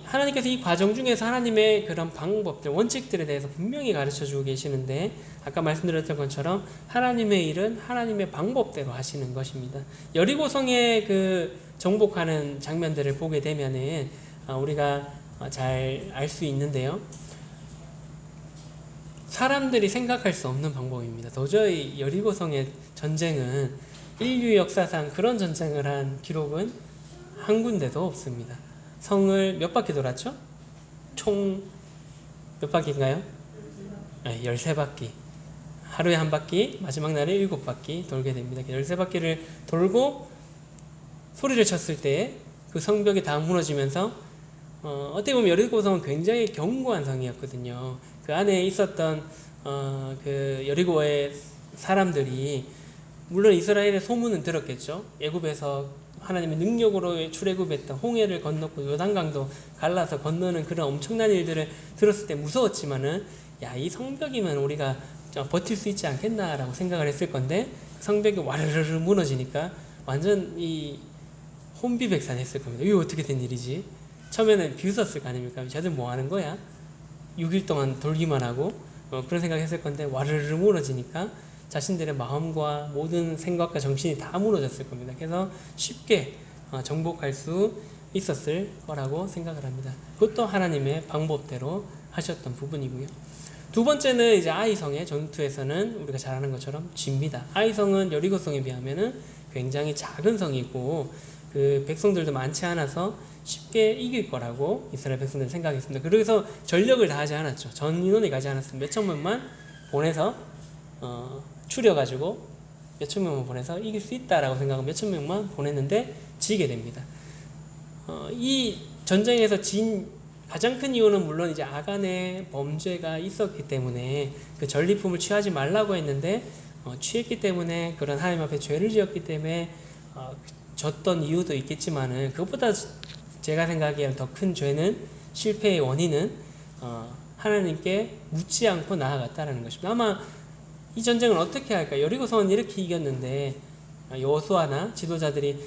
하나님께서 이 과정 중에서 하나님의 그런 방법들, 원칙들에 대해서 분명히 가르쳐 주고 계시는데, 아까 말씀드렸던 것처럼 하나님의 일은 하나님의 방법대로 하시는 것입니다. 여리고성의 그 정복하는 장면들을 보게 되면은 우리가 잘 알 수 있는데요. 사람들이 생각할 수 없는 방법입니다. 도저히 여리고성의 전쟁은 인류 역사상 그런 전쟁을 한 기록은 한 군데도 없습니다. 성을 몇 바퀴 돌았죠? 총 몇 바퀴인가요? 네, 13바퀴. 하루에 한 바퀴, 마지막 날에 7바퀴 돌게 됩니다. 13바퀴를 돌고 소리를 쳤을 때 그 성벽이 다 무너지면서 어떻게 보면 여리고성은 굉장히 견고한 성이었거든요. 그 안에 있었던 그 여리고의 사람들이 물론 이스라엘의 소문은 들었겠죠. 애굽에서 하나님의 능력으로 출애굽했던 홍해를 건넜고 요단강도 갈라서 건너는 그런 엄청난 일들을 들었을 때 무서웠지만은 이 성벽이면 우리가 버틸 수 있지 않겠나라고 생각을 했을 건데 성벽이 와르르르 무너지니까 완전 이 혼비백산했을 겁니다. 이거 어떻게 된 일이지? 처음에는 비웃었을 거 아닙니까? 쟤들 뭐 하는 거야? 6일 동안 돌기만 하고 그런 생각했을 건데 와르르 무너지니까 자신들의 마음과 모든 생각과 정신이 다 무너졌을 겁니다. 그래서 쉽게 정복할 수 있었을 거라고 생각을 합니다. 그것도 하나님의 방법대로 하셨던 부분이고요. 두 번째는 이제 아이성의 전투에서는 우리가 잘 아는 것처럼 집니다. 아이성은 여리고성에 비하면은 굉장히 작은 성이고 그 백성들도 많지 않아서 쉽게 이길 거라고 이스라엘 백성들은 생각했습니다. 그래서 전력을 다하지 않았죠. 전 인원이 가지 않았습니다. 몇천 명만 보내서 추려가지고 몇천 명만 보내서 이길 수 있다라고 생각하고 몇천 명만 보냈는데 지게 됩니다. 이 전쟁에서 진 가장 큰 이유는 물론 이제 아간의 범죄가 있었기 때문에 그 전리품을 취하지 말라고 했는데 취했기 때문에 그런 하나님 앞에 죄를 지었기 때문에 졌던 이유도 있겠지만은 그것보다 제가 생각하기에 더 큰 죄는 실패의 원인은 하나님께 묻지 않고 나아갔다라는 것입니다. 아마 이 전쟁을 어떻게 할까? 여리고성은 이렇게 이겼는데 여호수아나 지도자들이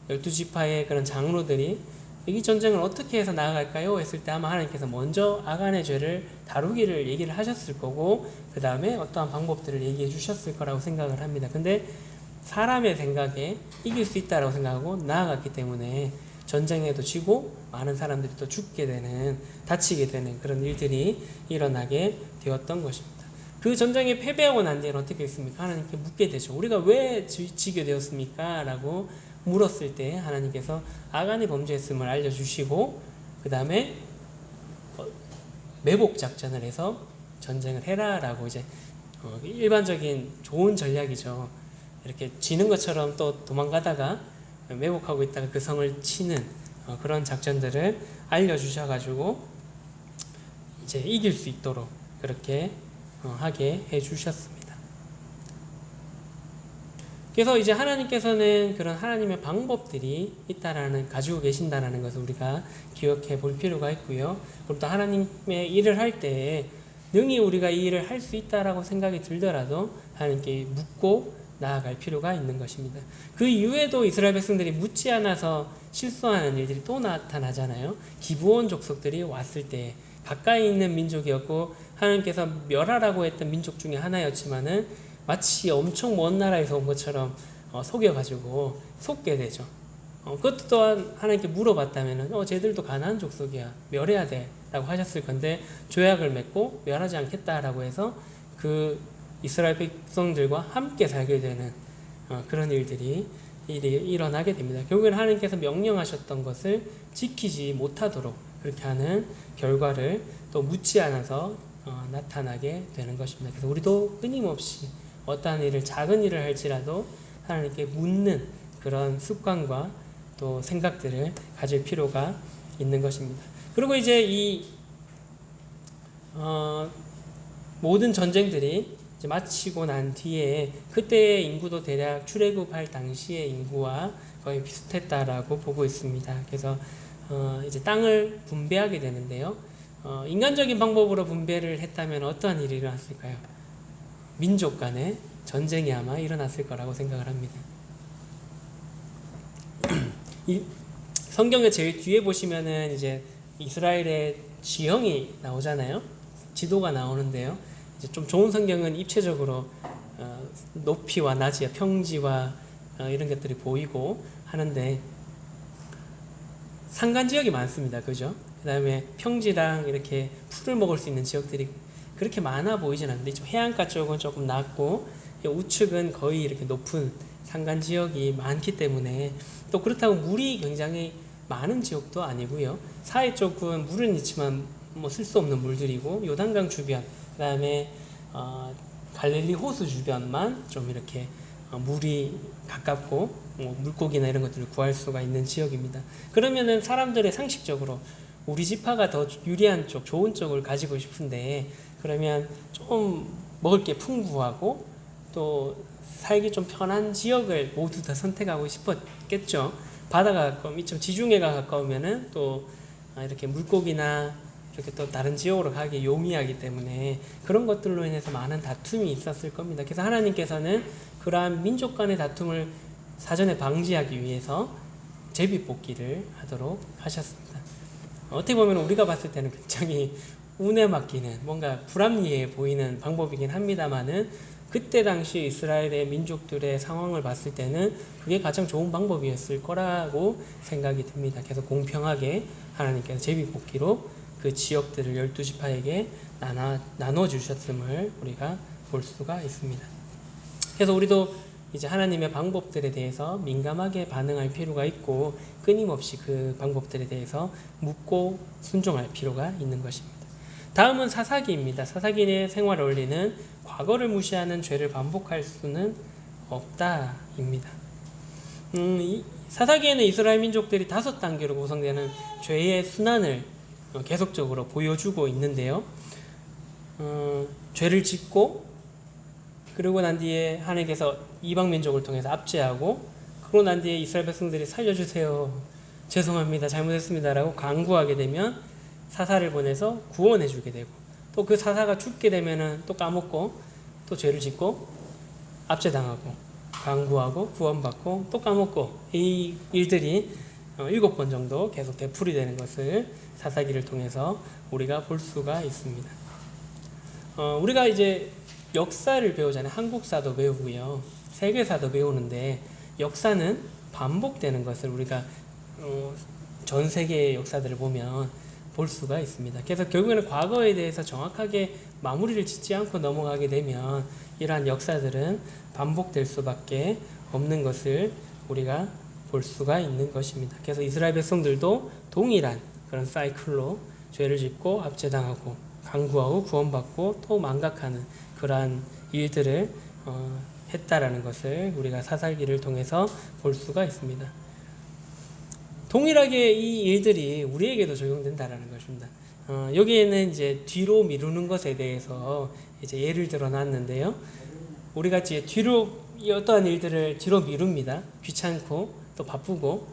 12지파의 그런 장로들이 이 전쟁을 어떻게 해서 나아갈까요? 했을 때 아마 하나님께서 먼저 아간의 죄를 다루기를 얘기를 하셨을 거고 그 다음에 어떠한 방법들을 얘기해 주셨을 거라고 생각을 합니다. 근데 사람의 생각에 이길 수 있다라고 생각하고 나아갔기 때문에 전쟁에도 지고 많은 사람들이 또 죽게 되는, 다치게 되는 그런 일들이 일어나게 되었던 것입니다. 그 전쟁에 패배하고 난 뒤에는 어떻게 했습니까? 하나님께 묻게 되죠. 우리가 왜 지게 되었습니까? 라고 물었을 때 하나님께서 아간이 범죄했음을 알려주시고 그 다음에 매복 작전을 해서 전쟁을 해라 라고 이제 일반적인 좋은 전략이죠. 이렇게 지는 것처럼 또 도망가다가 매복하고 있다가 그 성을 치는 그런 작전들을 알려주셔가지고 이제 이길 수 있도록 그렇게 하게 해주셨습니다. 그래서 이제 하나님께서는 그런 하나님의 방법들이 가지고 계신다는 것을 우리가 기억해 볼 필요가 있고요. 그리고 또 하나님의 일을 할 때 능히 우리가 이 일을 할 수 있다라고 생각이 들더라도 하나님께 묻고 나아갈 필요가 있는 것입니다. 그 이후에도 이스라엘 백성들이 묻지 않아서 실수하는 일들이 또 나타나잖아요. 기브온 족속들이 왔을 때 가까이 있는 민족이었고 하나님께서 멸하라고 했던 민족 중에 하나였지만은 마치 엄청 먼 나라에서 온 것처럼 속여가지고 속게 되죠. 그것도 또한 하나님께 물어봤다면은 쟤들도 가나안 족속이야, 멸해야 돼 라고 하셨을 건데 조약을 맺고 멸하지 않겠다라고 해서 그 이스라엘 백성들과 함께 살게 되는 그런 일들이 일어나게 됩니다. 결국에는 하나님께서 명령하셨던 것을 지키지 못하도록 그렇게 하는 결과를 또 묻지 않아서 나타나게 되는 것입니다. 그래서 우리도 끊임없이 어떠한 일을, 작은 일을 할지라도 하나님께 묻는 그런 습관과 또 생각들을 가질 필요가 있는 것입니다. 그리고 이제 이 모든 전쟁들이 이제 마치고 난 뒤에 그때의 인구도 대략 출애굽할 당시의 인구와 거의 비슷했다라고 보고 있습니다. 그래서 이제 땅을 분배하게 되는데요. 인간적인 방법으로 분배를 했다면 어떠한 일이 일어났을까요? 민족 간의 전쟁이 아마 일어났을 거라고 생각을 합니다. 이 성경의 제일 뒤에 보시면은 이제 이스라엘의 지형이 나오잖아요. 지도가 나오는데요. 이제 좀 좋은 성경은 입체적으로 높이와 낮이, 평지와 이런 것들이 보이고 하는데 산간 지역이 많습니다. 그죠? 그 다음에 평지랑 이렇게 풀을 먹을 수 있는 지역들이 그렇게 많아 보이진 않는데 좀 해안가 쪽은 조금 낮고 우측은 거의 이렇게 높은 산간 지역이 많기 때문에 또 그렇다고 물이 굉장히 많은 지역도 아니고요. 사해 쪽은 물은 있지만 뭐 쓸 수 없는 물들이고 요단강 주변 그 다음에 갈릴리 호수 주변만 좀 이렇게 물이 가깝고 뭐 물고기나 이런 것들을 구할 수가 있는 지역입니다. 그러면은 사람들의 상식적으로 우리 지파가 더 유리한 쪽, 좋은 쪽을 가지고 싶은데 그러면 좀 먹을 게 풍부하고 또 살기 좀 편한 지역을 모두 다 선택하고 싶었겠죠. 바다가 가까우면 좀 지중해가 가까우면은 또 이렇게 물고기나 이렇게 또 다른 지역으로 가기 용이하기 때문에 그런 것들로 인해서 많은 다툼이 있었을 겁니다. 그래서 하나님께서는 그러한 민족 간의 다툼을 사전에 방지하기 위해서 제비뽑기를 하도록 하셨습니다. 어떻게 보면 우리가 봤을 때는 굉장히 운에 맡기는 뭔가 불합리해 보이는 방법이긴 합니다만은 그때 당시 이스라엘의 민족들의 상황을 봤을 때는 그게 가장 좋은 방법이었을 거라고 생각이 듭니다. 그래서 공평하게 하나님께서 제비뽑기로 그 지역들을 12지파에게 나눠주셨음을 우리가 볼 수가 있습니다. 그래서 우리도 이제 하나님의 방법들에 대해서 민감하게 반응할 필요가 있고 끊임없이 그 방법들에 대해서 묻고 순종할 필요가 있는 것입니다. 다음은 사사기입니다. 사사기의 생활 원리는 과거를 무시하는 죄를 반복할 수는 없다입니다. 사사기에는 이스라엘 민족들이 5단계로 구성되는 죄의 순환을 계속적으로 보여주고 있는데요. 죄를 짓고 그러고 난 뒤에 하나님께서 이방 민족을 통해서 압제하고 그러고 난 뒤에 이스라엘 백성들이 살려주세요. 죄송합니다. 잘못했습니다. 라고 간구하게 되면 사사를 보내서 구원해 주게 되고 또 그 사사가 죽게 되면은 또 까먹고 또 죄를 짓고 압제당하고 간구하고 구원받고 또 까먹고 이 일들이 7번 정도 계속 되풀이 되는 것을 사사기를 통해서 우리가 볼 수가 있습니다. 우리가 이제 역사를 배우잖아요. 한국사도 배우고요. 세계사도 배우는데 역사는 반복되는 것을 우리가 전 세계의 역사들을 보면 볼 수가 있습니다. 그래서 결국에는 과거에 대해서 정확하게 마무리를 짓지 않고 넘어가게 되면 이러한 역사들은 반복될 수밖에 없는 것을 우리가 볼 수가 있는 것입니다. 그래서 이스라엘 백성들도 동일한 그런 사이클로 죄를 짓고 압제당하고 간구하고 구원받고 또 망각하는 그러한 일들을 했다라는 것을 우리가 사사기를 통해서 볼 수가 있습니다. 동일하게 이 일들이 우리에게도 적용된다라는 것입니다. 여기에는 이제 뒤로 미루는 것에 대해서 이제 예를 들어 놨는데요. 우리가 이제 뒤로 어떠한 일들을 뒤로 미룹니다. 귀찮고 또 바쁘고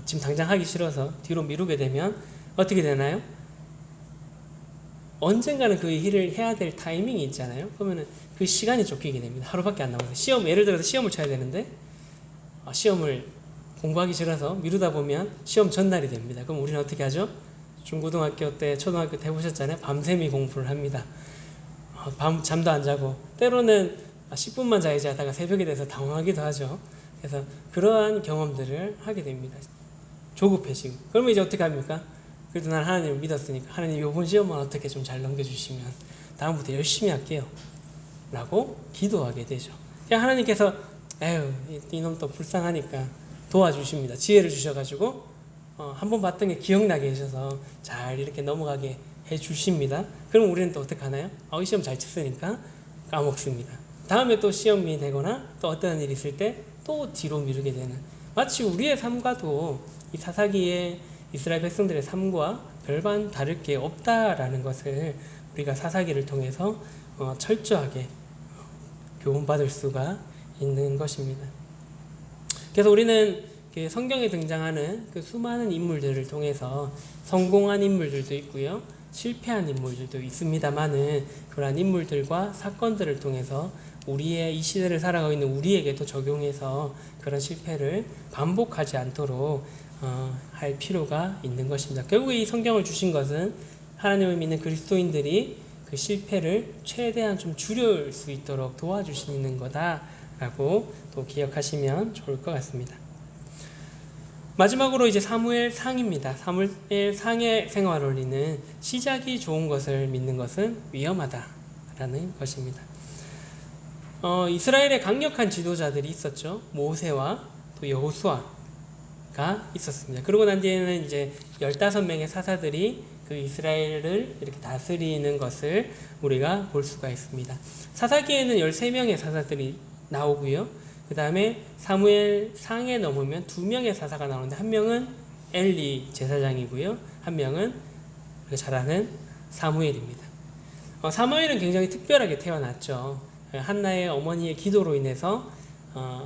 지금 당장 하기 싫어서 뒤로 미루게 되면 어떻게 되나요? 언젠가는 그 일을 해야 될 타이밍이 있잖아요. 그러면은 그 시간이 쫓기게 됩니다. 하루밖에 안 남아서 예를 들어서 시험을 쳐야 되는데 시험을 공부하기 싫어서 미루다 보면 시험 전날이 됩니다. 그럼 우리는 어떻게 하죠? 중고등학교 때, 초등학교 때 해보셨잖아요. 밤샘이 공부를 합니다. 잠도 안 자고 때로는 10분만 자야지 하다가 새벽이 돼서 당황하기도 하죠. 그래서 그러한 경험들을 하게 됩니다. 조급해지고. 그러면 이제 어떻게 합니까? 그래도 난 하나님을 믿었으니까 하나님 이번 시험만 어떻게 좀 잘 넘겨주시면 다음부터 열심히 할게요. 라고 기도하게 되죠. 그냥 하나님께서 에휴 이놈 또 불쌍하니까 도와주십니다. 지혜를 주셔가지고 한번 봤던 게 기억나게 해주셔서 잘 이렇게 넘어가게 해주십니다. 그럼 우리는 또 어떻게 하나요? 이 시험 잘 쳤으니까 까먹습니다. 다음에 또 시험이 되거나 또 어떤 일이 있을 때 또 뒤로 미루게 되는 마치 우리의 삶과도 이 사사기의 이스라엘 백성들의 삶과 별반 다를 게 없다라는 것을 우리가 사사기를 통해서 철저하게 교훈받을 수가 있는 것입니다. 그래서 우리는 성경에 등장하는 그 수많은 인물들을 통해서 성공한 인물들도 있고요. 실패한 인물들도 있습니다만은 그러한 인물들과 사건들을 통해서 우리의 이 시대를 살아가고 있는 우리에게도 적용해서 그런 실패를 반복하지 않도록 할 필요가 있는 것입니다. 결국에 이 성경을 주신 것은 하나님을 믿는 그리스도인들이 그 실패를 최대한 좀 줄일 수 있도록 도와주시는 거다라고 또 기억하시면 좋을 것 같습니다. 마지막으로 이제 사무엘 상입니다. 사무엘 상의 생활 원리는 시작이 좋은 것을 믿는 것은 위험하다라는 것입니다. 이스라엘에 강력한 지도자들이 있었죠. 모세와 또 여호수아가 있었습니다. 그러고 난 뒤에는 이제 15명의 사사들이 그 이스라엘을 이렇게 다스리는 것을 우리가 볼 수가 있습니다. 사사기에는 13명의 사사들이 나오고요. 그 다음에 사무엘 상에 넘으면 2명의 사사가 나오는데 한 명은 엘리 제사장이고요. 한 명은 잘 아는 사무엘입니다. 사무엘은 굉장히 특별하게 태어났죠. 한나의 어머니의 기도로 인해서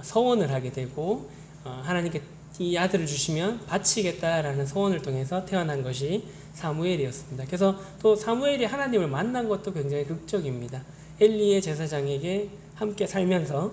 서원을 하게 되고 하나님께 이 아들을 주시면 바치겠다라는 서원을 통해서 태어난 것이 사무엘이었습니다. 그래서 또 사무엘이 하나님을 만난 것도 굉장히 극적입니다. 엘리의 제사장에게 함께 살면서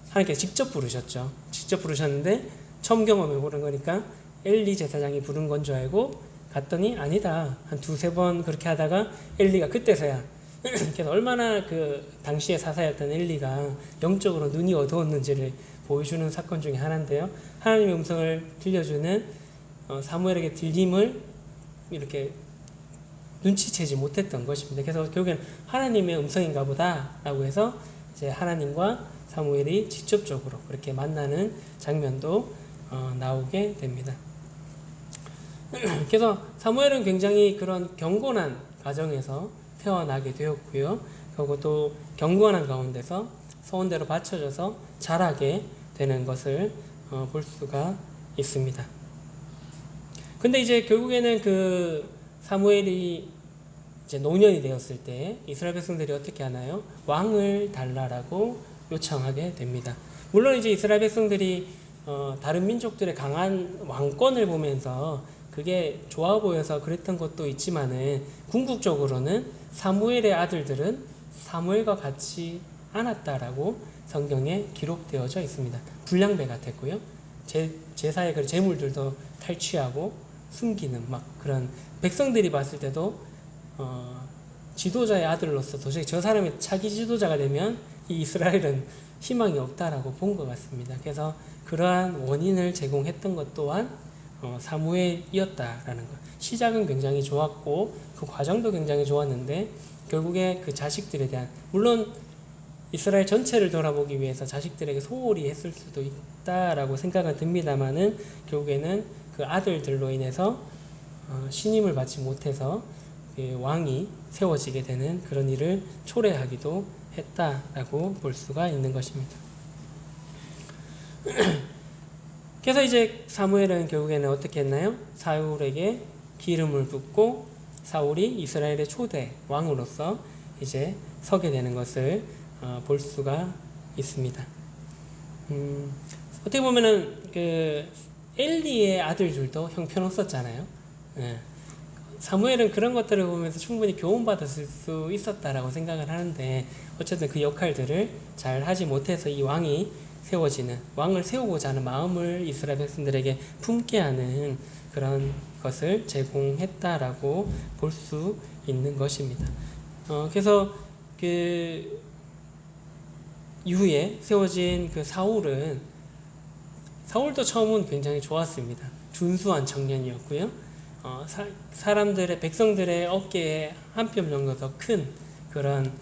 하나님께서 직접 부르셨죠. 직접 부르셨는데 처음 경험해 보는 거니까 엘리 제사장이 부른 건 줄 알고 갔더니 아니다. 한 2-3번 그렇게 하다가 엘리가 그때서야 그래서 얼마나 그 당시의 사사였던 엘리가 영적으로 눈이 어두웠는지를 보여주는 사건 중에 하나인데요. 하나님의 음성을 들려주는 사무엘에게 들림을 이렇게 눈치채지 못했던 것입니다. 그래서 결국엔 하나님의 음성인가 보다라고 해서 이제 하나님과 사무엘이 직접적으로 그렇게 만나는 장면도 나오게 됩니다. 그래서 사무엘은 굉장히 그런 경건한 가정에서 태어나게 되었고요. 그리고 또 경건한 가운데서 서원대로 받쳐져서 자라게 되는 것을 볼 수가 있습니다. 근데 이제 결국에는 그 사무엘이 이제 노년이 되었을 때 이스라엘 백성들이 어떻게 하나요? 왕을 달라라고 요청하게 됩니다. 물론 이제 이스라엘 백성들이 다른 민족들의 강한 왕권을 보면서 그게 좋아 보여서 그랬던 것도 있지만은 궁극적으로는 사무엘의 아들들은 사무엘과 같지 않았다라고 성경에 기록되어져 있습니다. 불량배 같았고요. 제사의 그 제물들도 탈취하고 숨기는 막 그런 백성들이 봤을 때도 지도자의 아들로서 도저히 저 사람이 차기 지도자가 되면 이 이스라엘은 희망이 없다라고 본 것 같습니다. 그래서 그러한 원인을 제공했던 것 또한 사무엘이었다라는 것. 시작은 굉장히 좋았고 그 과정도 굉장히 좋았는데 결국에 그 자식들에 대한 물론 이스라엘 전체를 돌아보기 위해서 자식들에게 소홀히 했을 수도 있다라고 생각은 듭니다만은 결국에는 그 아들들로 인해서 신임을 받지 못해서 왕이 세워지게 되는 그런 일을 초래하기도 했다라고 볼 수가 있는 것입니다. 그래서 이제 사무엘은 결국에는 어떻게 했나요? 사울에게 기름을 붓고 사울이 이스라엘의 초대 왕으로서 이제 서게 되는 것을 볼 수가 있습니다. 어떻게 보면은 그 엘리의 아들들도 형편없었잖아요. 사무엘은 그런 것들을 보면서 충분히 교훈받았을 수 있었다라고 생각을 하는데 어쨌든 그 역할들을 잘 하지 못해서 이 왕이 세워지는 왕을 세우고자 하는 마음을 이스라엘 백성들에게 품게 하는 그런 것을 제공했다라고 볼 수 있는 것입니다. 그래서 그 이후에 세워진 그 사울도 처음은 굉장히 좋았습니다. 준수한 청년이었고요. 사람들의 백성들의 어깨에 한 뼘 정도 더 큰 그런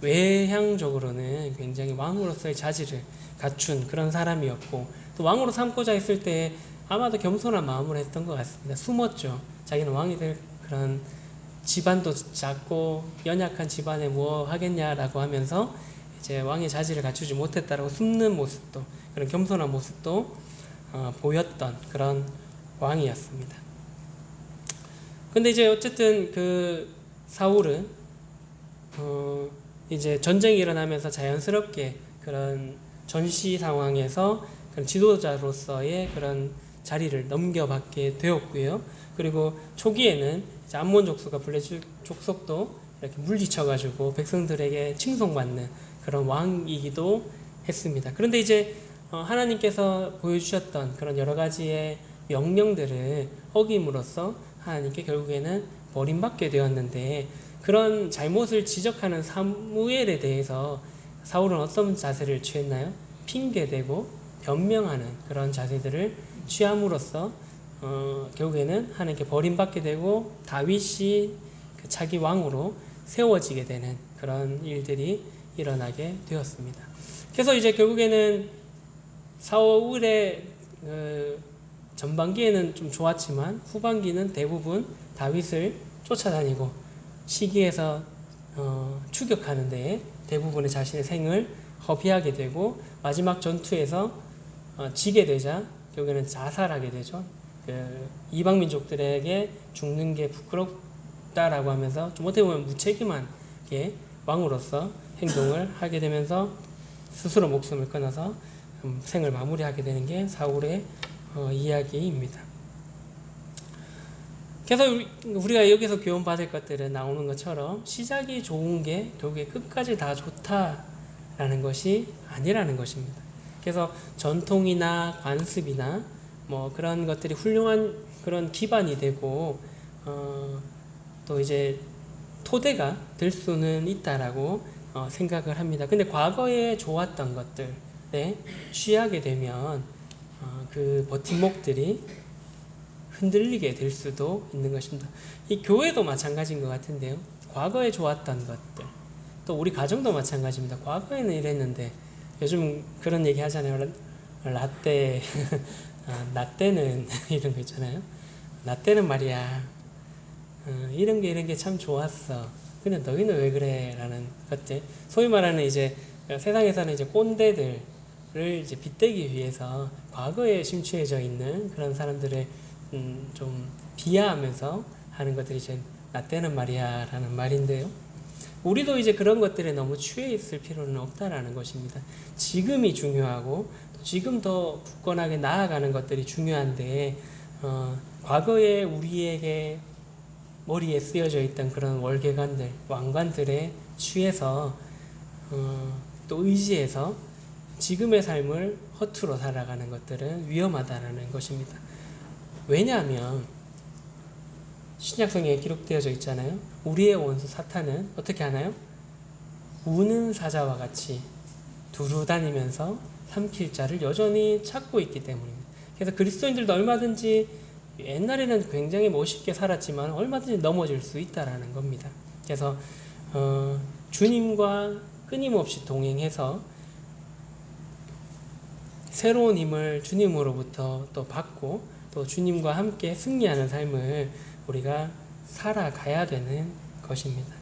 외향적으로는 굉장히 왕으로서의 자질을 갖춘 그런 사람이었고 또 왕으로 삼고자 했을 때 아마도 겸손한 마음으로 했던 것 같습니다. 숨었죠. 자기는 왕이 될 그런 집안도 작고 연약한 집안에 뭐 하겠냐라고 하면서 이제 왕의 자질을 갖추지 못했다라고 숨는 모습도 그런 겸손한 모습도 보였던 그런 왕이었습니다. 근데 이제 어쨌든 그 사울은 이제 전쟁이 일어나면서 자연스럽게 그런 전시 상황에서 그런 지도자로서의 그런 자리를 넘겨받게 되었고요. 그리고 초기에는 이제 암몬 족속과 블레 족속도 이렇게 물리쳐가지고 백성들에게 칭송받는 그런 왕이기도 했습니다. 그런데 이제 하나님께서 보여주셨던 그런 여러 가지의 명령들을 어김으로써 하나님께 결국에는 버림받게 되었는데, 그런 잘못을 지적하는 사무엘에 대해서 사울은 어떤 자세를 취했나요? 핑계대고 변명하는 그런 자세들을 취함으로써 결국에는 하나님께 버림받게 되고 다윗이 그 차기 왕으로 세워지게 되는 그런 일들이 일어나게 되었습니다. 그래서 이제 결국에는 사울의 전반기에는 좀 좋았지만 후반기는 대부분 다윗을 쫓아다니고 시기에서 추격하는 데에 대부분의 자신의 생을 허비하게 되고, 마지막 전투에서 지게 되자 결국에는 자살하게 되죠. 이방 민족들에게 죽는 게 부끄럽다라고 하면서 좀 어떻게 보면 무책임하게 왕으로서 행동을 하게 되면서 스스로 목숨을 끊어서 생을 마무리하게 되는 게 사울의 이야기입니다. 그래서 우리가 여기서 교훈받을 것들은 나오는 것처럼 시작이 좋은 게 결국에 끝까지 다 좋다라는 것이 아니라는 것입니다. 그래서 전통이나 관습이나 뭐 그런 것들이 훌륭한 그런 기반이 되고 또 이제 토대가 될 수는 있다라고 생각을 합니다. 근데 과거에 좋았던 것들에 취하게 되면 그 버팀목들이 흔들리게 될 수도 있는 것입니다. 이 교회도 마찬가지인 것 같은데요. 과거에 좋았던 것들, 또 우리 가정도 마찬가지입니다. 과거에는 이랬는데, 요즘 그런 얘기 하잖아요. 라떼, 나 때는 이런 거 있잖아요. 나 때는 말이야, 이런 게 참 좋았어. 근데 너희는 왜 그래? 라는 것들. 소위 말하는 이제 세상에서는 이제 꼰대들을 이제 빗대기 위해서 과거에 심취해져 있는 그런 사람들을 좀 비하하면서 하는 것들이 이제 나 때는 말이야 라는 말인데요. 우리도 이제 그런 것들에 너무 취해 있을 필요는 없다라는 것입니다. 지금이 중요하고 지금 더 굳건하게 나아가는 것들이 중요한데, 과거에 우리에게 머리에 쓰여져 있던 그런 월계관들, 왕관들에 취해서 또 의지해서 지금의 삶을 허투루 살아가는 것들은 위험하다라는 것입니다. 왜냐하면 신약성경에 기록되어져 있잖아요. 우리의 원수 사탄은 어떻게 하나요? 우는 사자와 같이 두루다니면서 삼킬 자를 여전히 찾고 있기 때문입니다. 그래서 그리스도인들도 얼마든지 옛날에는 굉장히 멋있게 살았지만 얼마든지 넘어질 수 있다라는 겁니다. 그래서 주님과 끊임없이 동행해서 새로운 힘을 주님으로부터 또 받고 또 주님과 함께 승리하는 삶을 우리가 살아가야 되는 것입니다.